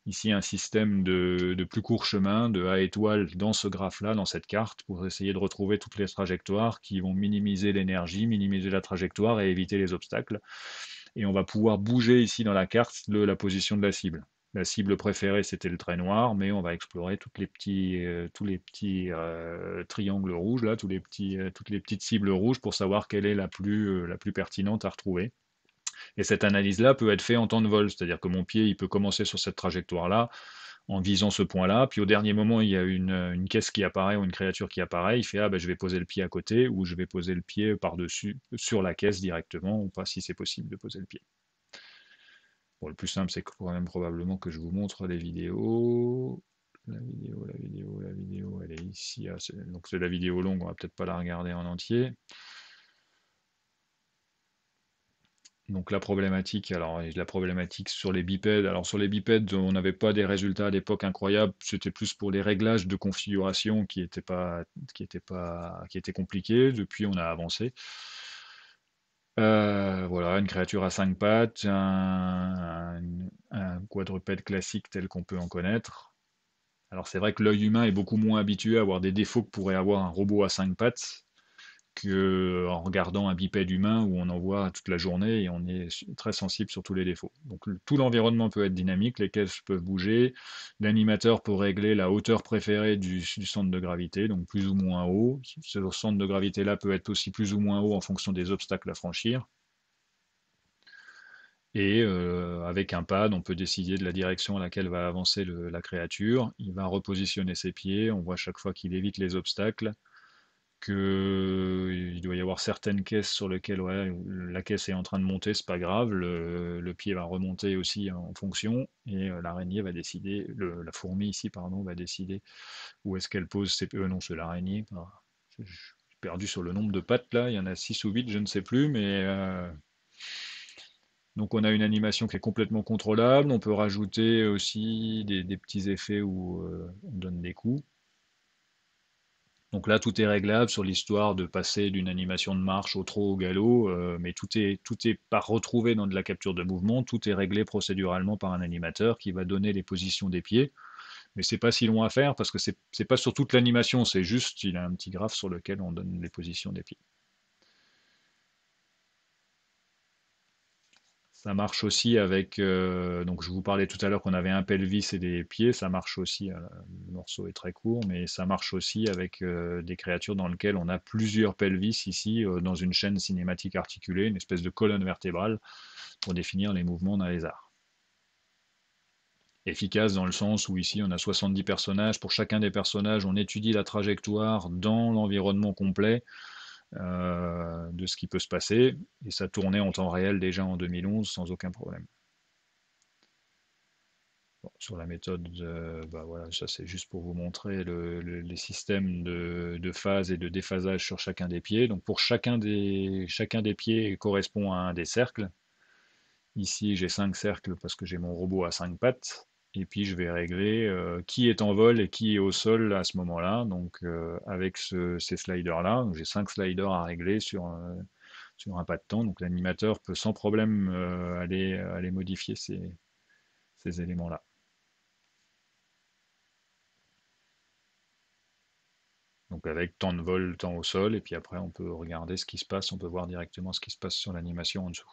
ici un système de plus court chemin, de A étoile dans ce graphe-là, dans cette carte, pour essayer de retrouver toutes les trajectoires qui vont minimiser l'énergie, minimiser la trajectoire et éviter les obstacles. Et on va pouvoir bouger ici dans la carte la position de la cible. La cible préférée, c'était le trait noir, mais on va explorer tous les petits triangles rouges, là, toutes les petites cibles rouges pour savoir quelle est la plus pertinente à retrouver. Et cette analyse-là peut être faite en temps de vol, c'est-à-dire que mon pied, il peut commencer sur cette trajectoire-là, en visant ce point-là. Puis au dernier moment, il y a une caisse qui apparaît ou une créature qui apparaît. Il fait ah ben, je vais poser le pied à côté ou je vais poser le pied par-dessus sur la caisse directement ou pas si c'est possible de poser le pied. Bon, le plus simple, c'est quand même probablement que je vous montre les vidéos. La vidéo, elle est ici. Ah, donc c'est la vidéo longue, on va peut-être pas la regarder en entier. Donc la problématique, alors la problématique sur les bipèdes, alors sur les bipèdes, on n'avait pas des résultats à l'époque incroyables, c'était plus pour les réglages de configuration qui étaient compliqués. Depuis, on a avancé. Voilà, une créature à 5 pattes, un quadrupède classique tel qu'on peut en connaître. Alors c'est vrai que l'œil humain est beaucoup moins habitué à avoir des défauts que pourrait avoir un robot à 5 pattes que en regardant un bipède humain où on en voit toute la journée et on est très sensible sur tous les défauts. Donc tout l'environnement peut être dynamique, les caisses peuvent bouger, l'animateur peut régler la hauteur préférée du centre de gravité, donc plus ou moins haut. Ce centre de gravité-là peut être aussi plus ou moins haut en fonction des obstacles à franchir. Et avec un pad, on peut décider de la direction à laquelle va avancer la créature. Il va repositionner ses pieds. On voit chaque fois qu'il évite les obstacles qu'il doit y avoir certaines caisses sur lesquelles ouais, la caisse est en train de monter, c'est pas grave, le pied va remonter aussi en fonction, et l'araignée va décider, la fourmi ici, pardon, va décider où est-ce qu'elle pose ses... non, c'est l'araignée. Je suis perdu sur le nombre de pattes là, il y en a 6 ou 8, je ne sais plus, mais donc on a une animation qui est complètement contrôlable, on peut rajouter aussi des petits effets où on donne des coups. Donc là, tout est réglable sur l'histoire de passer d'une animation de marche au trot au galop, mais tout est pas retrouvé dans de la capture de mouvement, tout est réglé procéduralement par un animateur qui va donner les positions des pieds. Mais c'est pas si long à faire parce que c'est pas sur toute l'animation, c'est juste, il a un petit graphe sur lequel on donne les positions des pieds. Ça marche aussi avec, donc je vous parlais tout à l'heure qu'on avait un pelvis et des pieds, ça marche aussi, le morceau est très court, mais ça marche aussi avec des créatures dans lesquelles on a plusieurs pelvis ici, dans une chaîne cinématique articulée, une espèce de colonne vertébrale pour définir les mouvements d'un lézard. Efficace dans le sens où ici on a 70 personnages, pour chacun des personnages on étudie la trajectoire dans l'environnement complet, de ce qui peut se passer, et ça tournait en temps réel déjà en 2011 sans aucun problème. Bon, sur la méthode, bah voilà, ça c'est juste pour vous montrer les systèmes de phase et de déphasage sur chacun des pieds. Donc pour chacun des pieds correspond à un des cercles. Ici j'ai 5 cercles parce que j'ai mon robot à 5 pattes. Et puis je vais régler qui est en vol et qui est au sol à ce moment-là. Donc avec ces sliders-là, j'ai 5 sliders à régler sur un pas de temps. Donc l'animateur peut sans problème aller modifier ces éléments-là. Donc avec temps de vol, temps au sol, et puis après on peut regarder ce qui se passe, on peut voir directement ce qui se passe sur l'animation en dessous.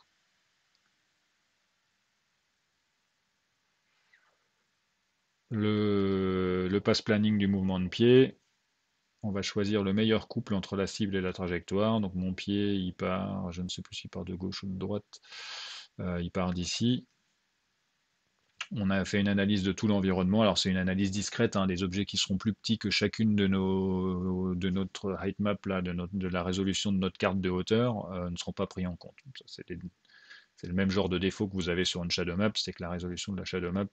Le pass planning du mouvement de pied, on va choisir le meilleur couple entre la cible et la trajectoire. Donc mon pied, il part, je ne sais plus s'il part de gauche ou de droite, il part d'ici. On a fait une analyse de tout l'environnement. Alors c'est une analyse discrète, hein, des objets qui seront plus petits que chacune de notre height map, là, de la résolution de notre carte de hauteur, ne seront pas pris en compte. C'est le même genre de défaut que vous avez sur une shadow map, c'est que la résolution de la shadow map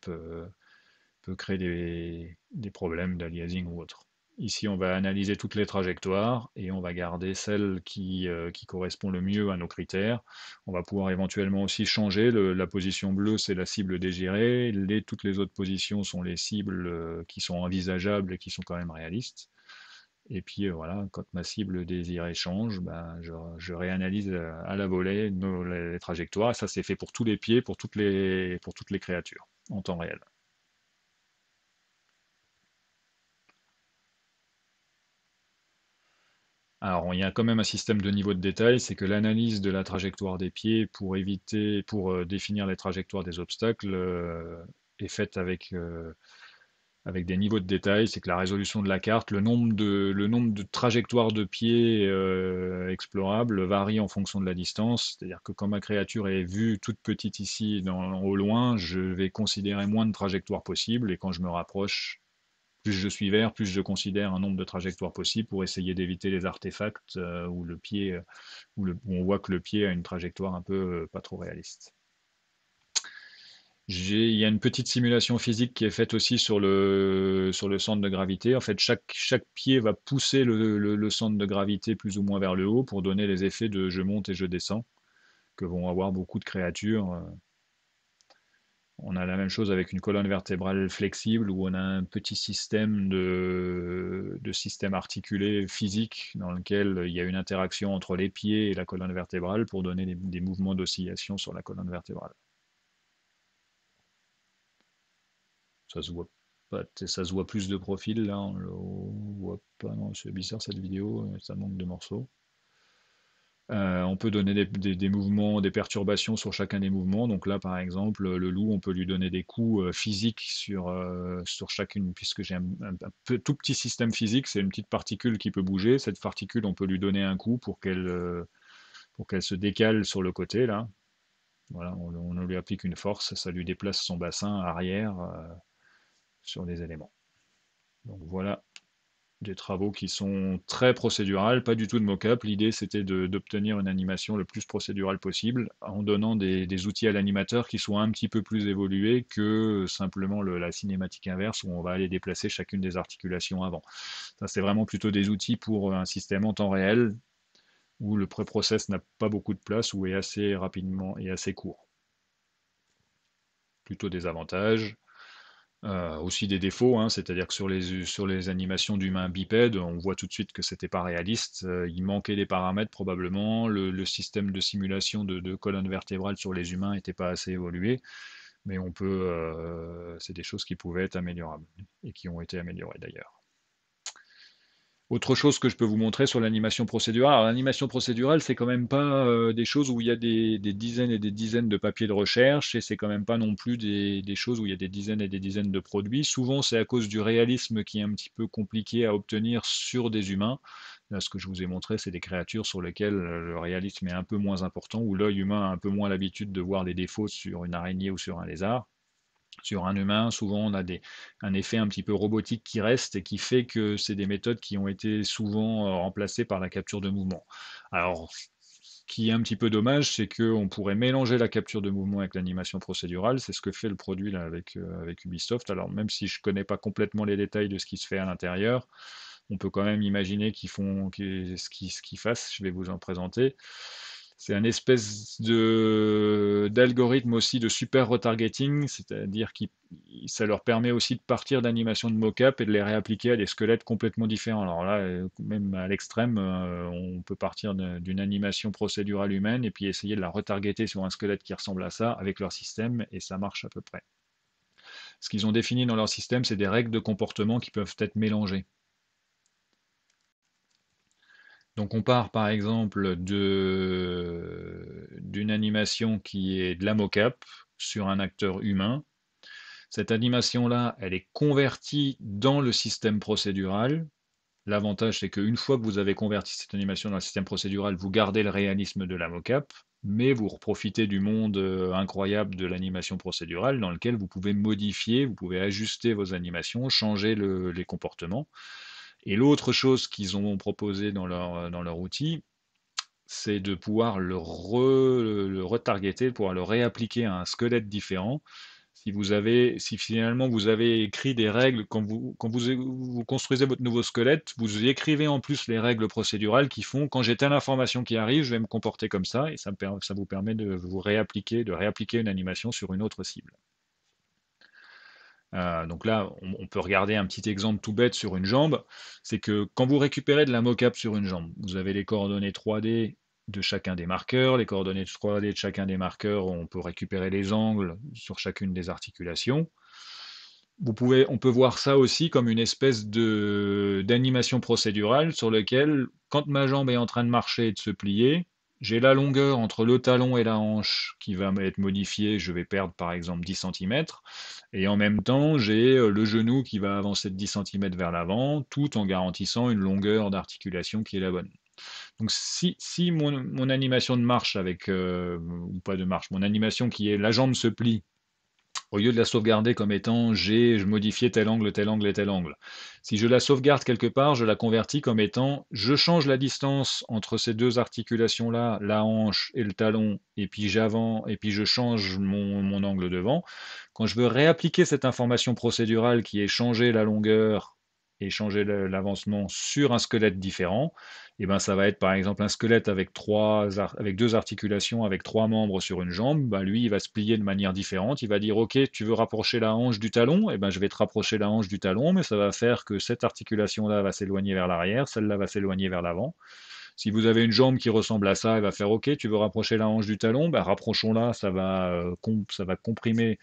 peut créer des problèmes d'aliasing ou autre. Ici, on va analyser toutes les trajectoires et on va garder celle qui correspond le mieux à nos critères. On va pouvoir éventuellement aussi changer. La position bleue, c'est la cible désirée. Toutes les autres positions sont les cibles qui sont envisageables et qui sont quand même réalistes. Et puis voilà, quand ma cible désirée change, ben, je réanalyse à la volée les trajectoires. Et ça, c'est fait pour tous les pieds, pour toutes les créatures, en temps réel. Alors, il y a quand même un système de niveau de détail, c'est que l'analyse de la trajectoire des pieds pour définir les trajectoires des obstacles est faite avec avec des niveaux de détail, c'est que la résolution de la carte, le nombre de trajectoires de pieds explorables varie en fonction de la distance. C'est-à-dire que quand ma créature est vue toute petite ici au loin, je vais considérer moins de trajectoires possibles, et quand je me rapproche, plus je suis vert, plus je considère un nombre de trajectoires possibles pour essayer d'éviter les artefacts où le pied, où on voit que le pied a une trajectoire un peu pas trop réaliste. Il y a une petite simulation physique qui est faite aussi sur le centre de gravité. En fait, chaque pied va pousser le centre de gravité plus ou moins vers le haut pour donner les effets de je monte et je descends que vont avoir beaucoup de créatures. On a la même chose avec une colonne vertébrale flexible où on a un petit système de système articulé physique dans lequel il y a une interaction entre les pieds et la colonne vertébrale pour donner des mouvements d'oscillation sur la colonne vertébrale. Ça se voit pas, ça se voit plus de profil là, on le voit pas, non, c'est bizarre cette vidéo, ça manque de morceaux. On peut donner des mouvements, des perturbations sur chacun des mouvements. Donc là, par exemple, le loup, on peut lui donner des coups physiques sur chacune, puisque j'ai tout petit système physique, c'est une petite particule qui peut bouger. Cette particule, on peut lui donner un coup pour qu'elle se décale sur le côté, là. Voilà, on lui applique une force, ça lui déplace son bassin arrière sur des éléments. Donc voilà des travaux qui sont très procédurales, pas du tout de mock-up. L'idée, c'était d'obtenir une animation le plus procédurale possible en donnant des outils à l'animateur qui soient un petit peu plus évolués que simplement la cinématique inverse où on va aller déplacer chacune des articulations avant. Ça, c'est vraiment plutôt des outils pour un système en temps réel où le pré-process n'a pas beaucoup de place ou est assez rapidement et assez court. Plutôt des avantages. Aussi des défauts, hein, c'est-à-dire que sur les animations d'humains bipèdes, on voit tout de suite que c'était pas réaliste. Il manquait des paramètres probablement. Le système de simulation de colonne vertébrale sur les humains n'était pas assez évolué, mais c'est des choses qui pouvaient être améliorables et qui ont été améliorées d'ailleurs. Autre chose que je peux vous montrer sur l'animation procédurale. Alors, l'animation procédurale, c'est quand même pas des choses où il y a des dizaines et des dizaines de papiers de recherche, et c'est quand même pas non plus des choses où il y a des dizaines et des dizaines de produits. Souvent, c'est à cause du réalisme qui est un petit peu compliqué à obtenir sur des humains. Là, ce que je vous ai montré, c'est des créatures sur lesquelles le réalisme est un peu moins important, où l'œil humain a un peu moins l'habitude de voir les défauts sur une araignée ou sur un lézard. Sur un humain, souvent on a un effet un petit peu robotique qui reste et qui fait que c'est des méthodes qui ont été souvent remplacées par la capture de mouvement. Alors, ce qui est un petit peu dommage, c'est qu'on pourrait mélanger la capture de mouvement avec l'animation procédurale. C'est ce que fait le produit là, avec Ubisoft. Alors, même si je ne connais pas complètement les détails de ce qui se fait à l'intérieur, on peut quand même imaginer ce qu'ils fassent. Je vais vous en présenter. C'est un espèce d'algorithme aussi de super retargeting, c'est-à-dire que ça leur permet aussi de partir d'animations de mock-up et de les réappliquer à des squelettes complètement différents. Alors là, même à l'extrême, on peut partir d'une animation procédurale humaine et puis essayer de la retargeter sur un squelette qui ressemble à ça avec leur système, et ça marche à peu près. Ce qu'ils ont défini dans leur système, c'est des règles de comportement qui peuvent être mélangées. Donc on part par exemple d'une animation qui est de la mocap sur un acteur humain. Cette animation-là, elle est convertie dans le système procédural. L'avantage, c'est qu'une fois que vous avez converti cette animation dans le système procédural, vous gardez le réalisme de la mocap, mais vous profitez du monde incroyable de l'animation procédurale dans lequel vous pouvez modifier, vous pouvez ajuster vos animations, changer les comportements. Et l'autre chose qu'ils ont proposé dans leur outil, c'est de pouvoir le retargeter, de pouvoir le réappliquer à un squelette différent. Si finalement vous avez écrit des règles, vous construisez votre nouveau squelette, vous écrivez en plus les règles procédurales qui font quand j'ai telle information qui arrive, je vais me comporter comme ça, et ça vous permet de réappliquer une animation sur une autre cible. Donc là, on peut regarder un petit exemple tout bête sur une jambe. C'est que quand vous récupérez de la mocap sur une jambe, vous avez les coordonnées 3D de chacun des marqueurs. Les coordonnées 3D de chacun des marqueurs, on peut récupérer les angles sur chacune des articulations. On peut voir ça aussi comme une espèce d'animation procédurale sur laquelle, quand ma jambe est en train de marcher et de se plier, j'ai la longueur entre le talon et la hanche qui va être modifiée, je vais perdre par exemple 10 centimètres, et en même temps j'ai le genou qui va avancer de 10 centimètres vers l'avant, tout en garantissant une longueur d'articulation qui est la bonne. Donc si mon animation de marche avec, ou pas de marche, mon animation qui est la jambe se plie, au lieu de la sauvegarder comme étant je modifiais tel angle, tel angle et tel angle. Si je la sauvegarde quelque part, je la convertis comme étant je change la distance entre ces deux articulations-là, la hanche et le talon, et puis j'avance, et puis je change mon angle devant. Quand je veux réappliquer cette information procédurale qui est changer la longueur et changer l'avancement sur un squelette différent, et ben ça va être par exemple un squelette avec avec deux articulations, avec trois membres sur une jambe. Ben lui, il va se plier de manière différente. Il va dire, ok, tu veux rapprocher la hanche du talon, et ben je vais te rapprocher la hanche du talon, mais ça va faire que cette articulation-là va s'éloigner vers l'arrière, celle-là va s'éloigner vers l'avant. Si vous avez une jambe qui ressemble à ça, elle va faire OK, tu veux rapprocher la hanche du talon, ben rapprochons-la, ça va comprimer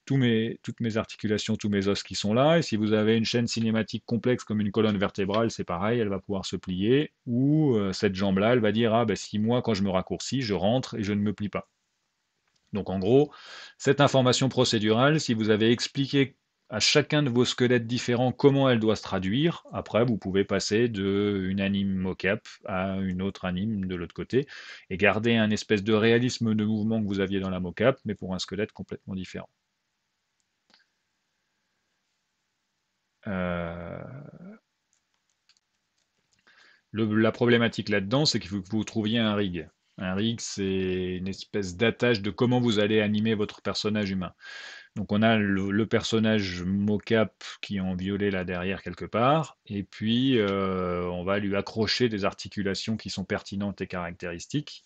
toutes mes articulations, tous mes os qui sont là. Et si vous avez une chaîne cinématique complexe comme une colonne vertébrale, c'est pareil, elle va pouvoir se plier. Ou cette jambe-là, elle va dire, ah ben si moi, quand je me raccourcis, je rentre et je ne me plie pas. Donc en gros, cette information procédurale, si vous avez expliqué à chacun de vos squelettes différents comment elle doit se traduire, après vous pouvez passer de une anime mocap à une autre anime de l'autre côté et garder un espèce de réalisme de mouvement que vous aviez dans la mocap, mais pour un squelette complètement différent. Euh, la problématique là-dedans, c'est qu'il faut que vous trouviez un rig. Un rig, c'est une espèce d'attache de comment vous allez animer votre personnage humain. Donc on a le personnage mocap qui est en violet là derrière quelque part, et puis on va lui accrocher des articulations qui sont pertinentes et caractéristiques,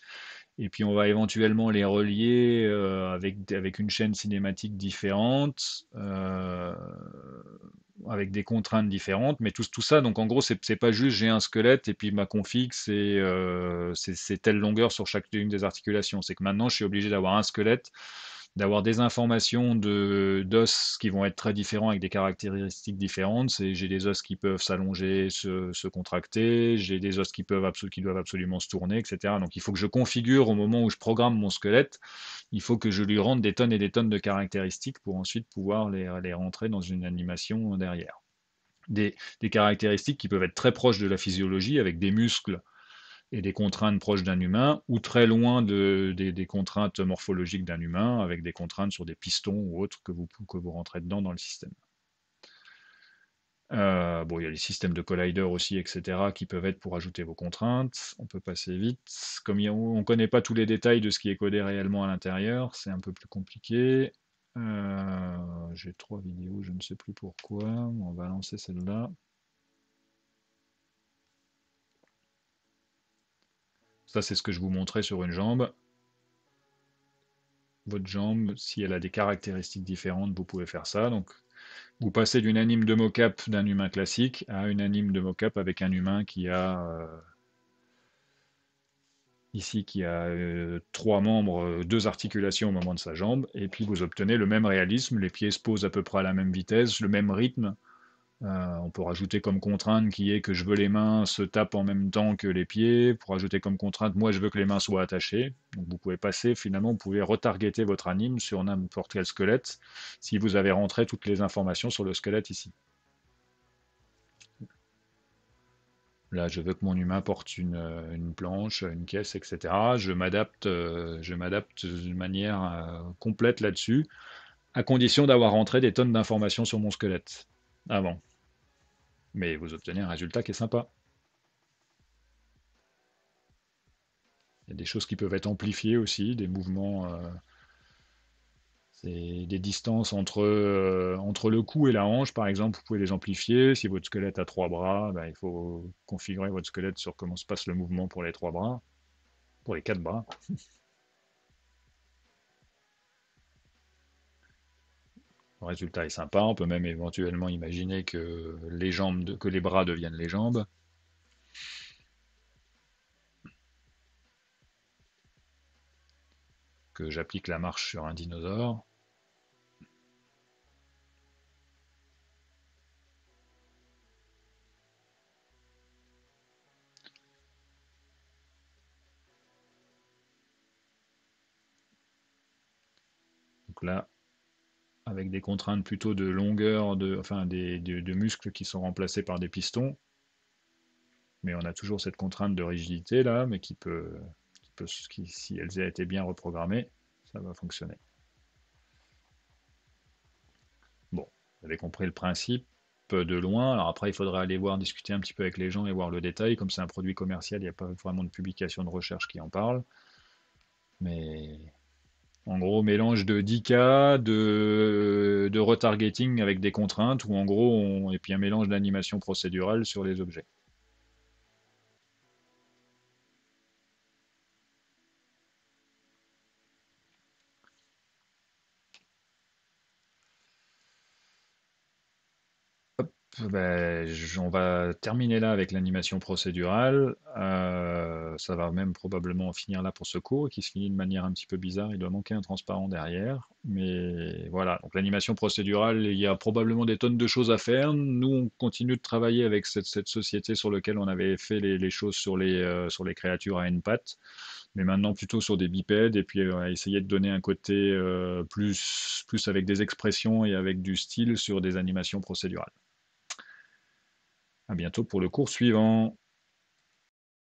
et puis on va éventuellement les relier avec une chaîne cinématique différente, avec des contraintes différentes, mais tout ça, donc en gros, c'est pas juste j'ai un squelette et puis ma config, c'est telle longueur sur chacune des articulations. C'est que maintenant, je suis obligé d'avoir un squelette, d'avoir des informations d'os qui vont être très différents avec des caractéristiques différentes. J'ai des os qui peuvent s'allonger, se contracter, j'ai des os qui doivent absolument se tourner, etc. Donc il faut que je configure au moment où je programme mon squelette, il faut que je lui rende des tonnes et des tonnes de caractéristiques pour ensuite pouvoir les rentrer dans une animation derrière. Des caractéristiques qui peuvent être très proches de la physiologie, avec des muscles et des contraintes proches d'un humain, ou très loin des contraintes morphologiques d'un humain, avec des contraintes sur des pistons ou autres que vous rentrez dedans dans le système. Bon, il y a les systèmes de collider aussi, etc., qui peuvent être pour ajouter vos contraintes. On peut passer vite. Comme on ne connaît pas tous les détails de ce qui est codé réellement à l'intérieur, c'est un peu plus compliqué. J'ai trois vidéos, je ne sais plus pourquoi. On va lancer celle-là. Ça, c'est ce que je vous montrais sur une jambe. Votre jambe, si elle a des caractéristiques différentes, vous pouvez faire ça. Donc, vous passez d'une anime de mocap d'un humain classique à une anime de mocap avec un humain qui a ici qui a trois membres, deux articulations au moment de sa jambe, et puis vous obtenez le même réalisme, les pieds se posent à peu près à la même vitesse, le même rythme. On peut rajouter comme contrainte qui est que je veux les mains se tapent en même temps que les pieds. Pour rajouter comme contrainte, moi je veux que les mains soient attachées. Donc vous pouvez passer, finalement, vous pouvez retargeter votre anime sur n'importe quel squelette si vous avez rentré toutes les informations sur le squelette ici. Là, je veux que mon humain porte une planche, une caisse, etc. Je m'adapte d'une manière complète là-dessus, à condition d'avoir rentré des tonnes d'informations sur mon squelette avant. Mais vous obtenez un résultat qui est sympa. Il y a des choses qui peuvent être amplifiées aussi, des mouvements, c'est des distances entre le cou et la hanche, par exemple, vous pouvez les amplifier. Si votre squelette a trois bras, ben, il faut configurer votre squelette sur comment se passe le mouvement pour les trois bras, pour les quatre bras. Le résultat est sympa, on peut même éventuellement imaginer que que les bras deviennent les jambes. Que j'applique la marche sur un dinosaure. là, avec des contraintes plutôt de longueur, enfin de muscles qui sont remplacés par des pistons, mais on a toujours cette contrainte de rigidité là, mais si elle a été bien reprogrammée, ça va fonctionner. Bon, vous avez compris le principe de loin. Alors après, il faudra aller voir, discuter un petit peu avec les gens et voir le détail. Comme c'est un produit commercial, il n'y a pas vraiment de publication de recherche qui en parle. Mais en gros, mélange de 10K, de retargeting avec des contraintes, ou en gros, et puis un mélange d'animation procédurale sur les objets. Ben, on va terminer là avec l'animation procédurale. Ça va même probablement finir là pour ce cours, qui se finit de manière un petit peu bizarre. Il doit manquer un transparent derrière. Mais voilà, donc l'animation procédurale, il y a probablement des tonnes de choses à faire. Nous, on continue de travailler avec cette société sur laquelle on avait fait les choses sur les créatures à une patte, mais maintenant plutôt sur des bipèdes, et puis essayer de donner un côté plus avec des expressions et avec du style sur des animations procédurales. À bientôt pour le cours suivant.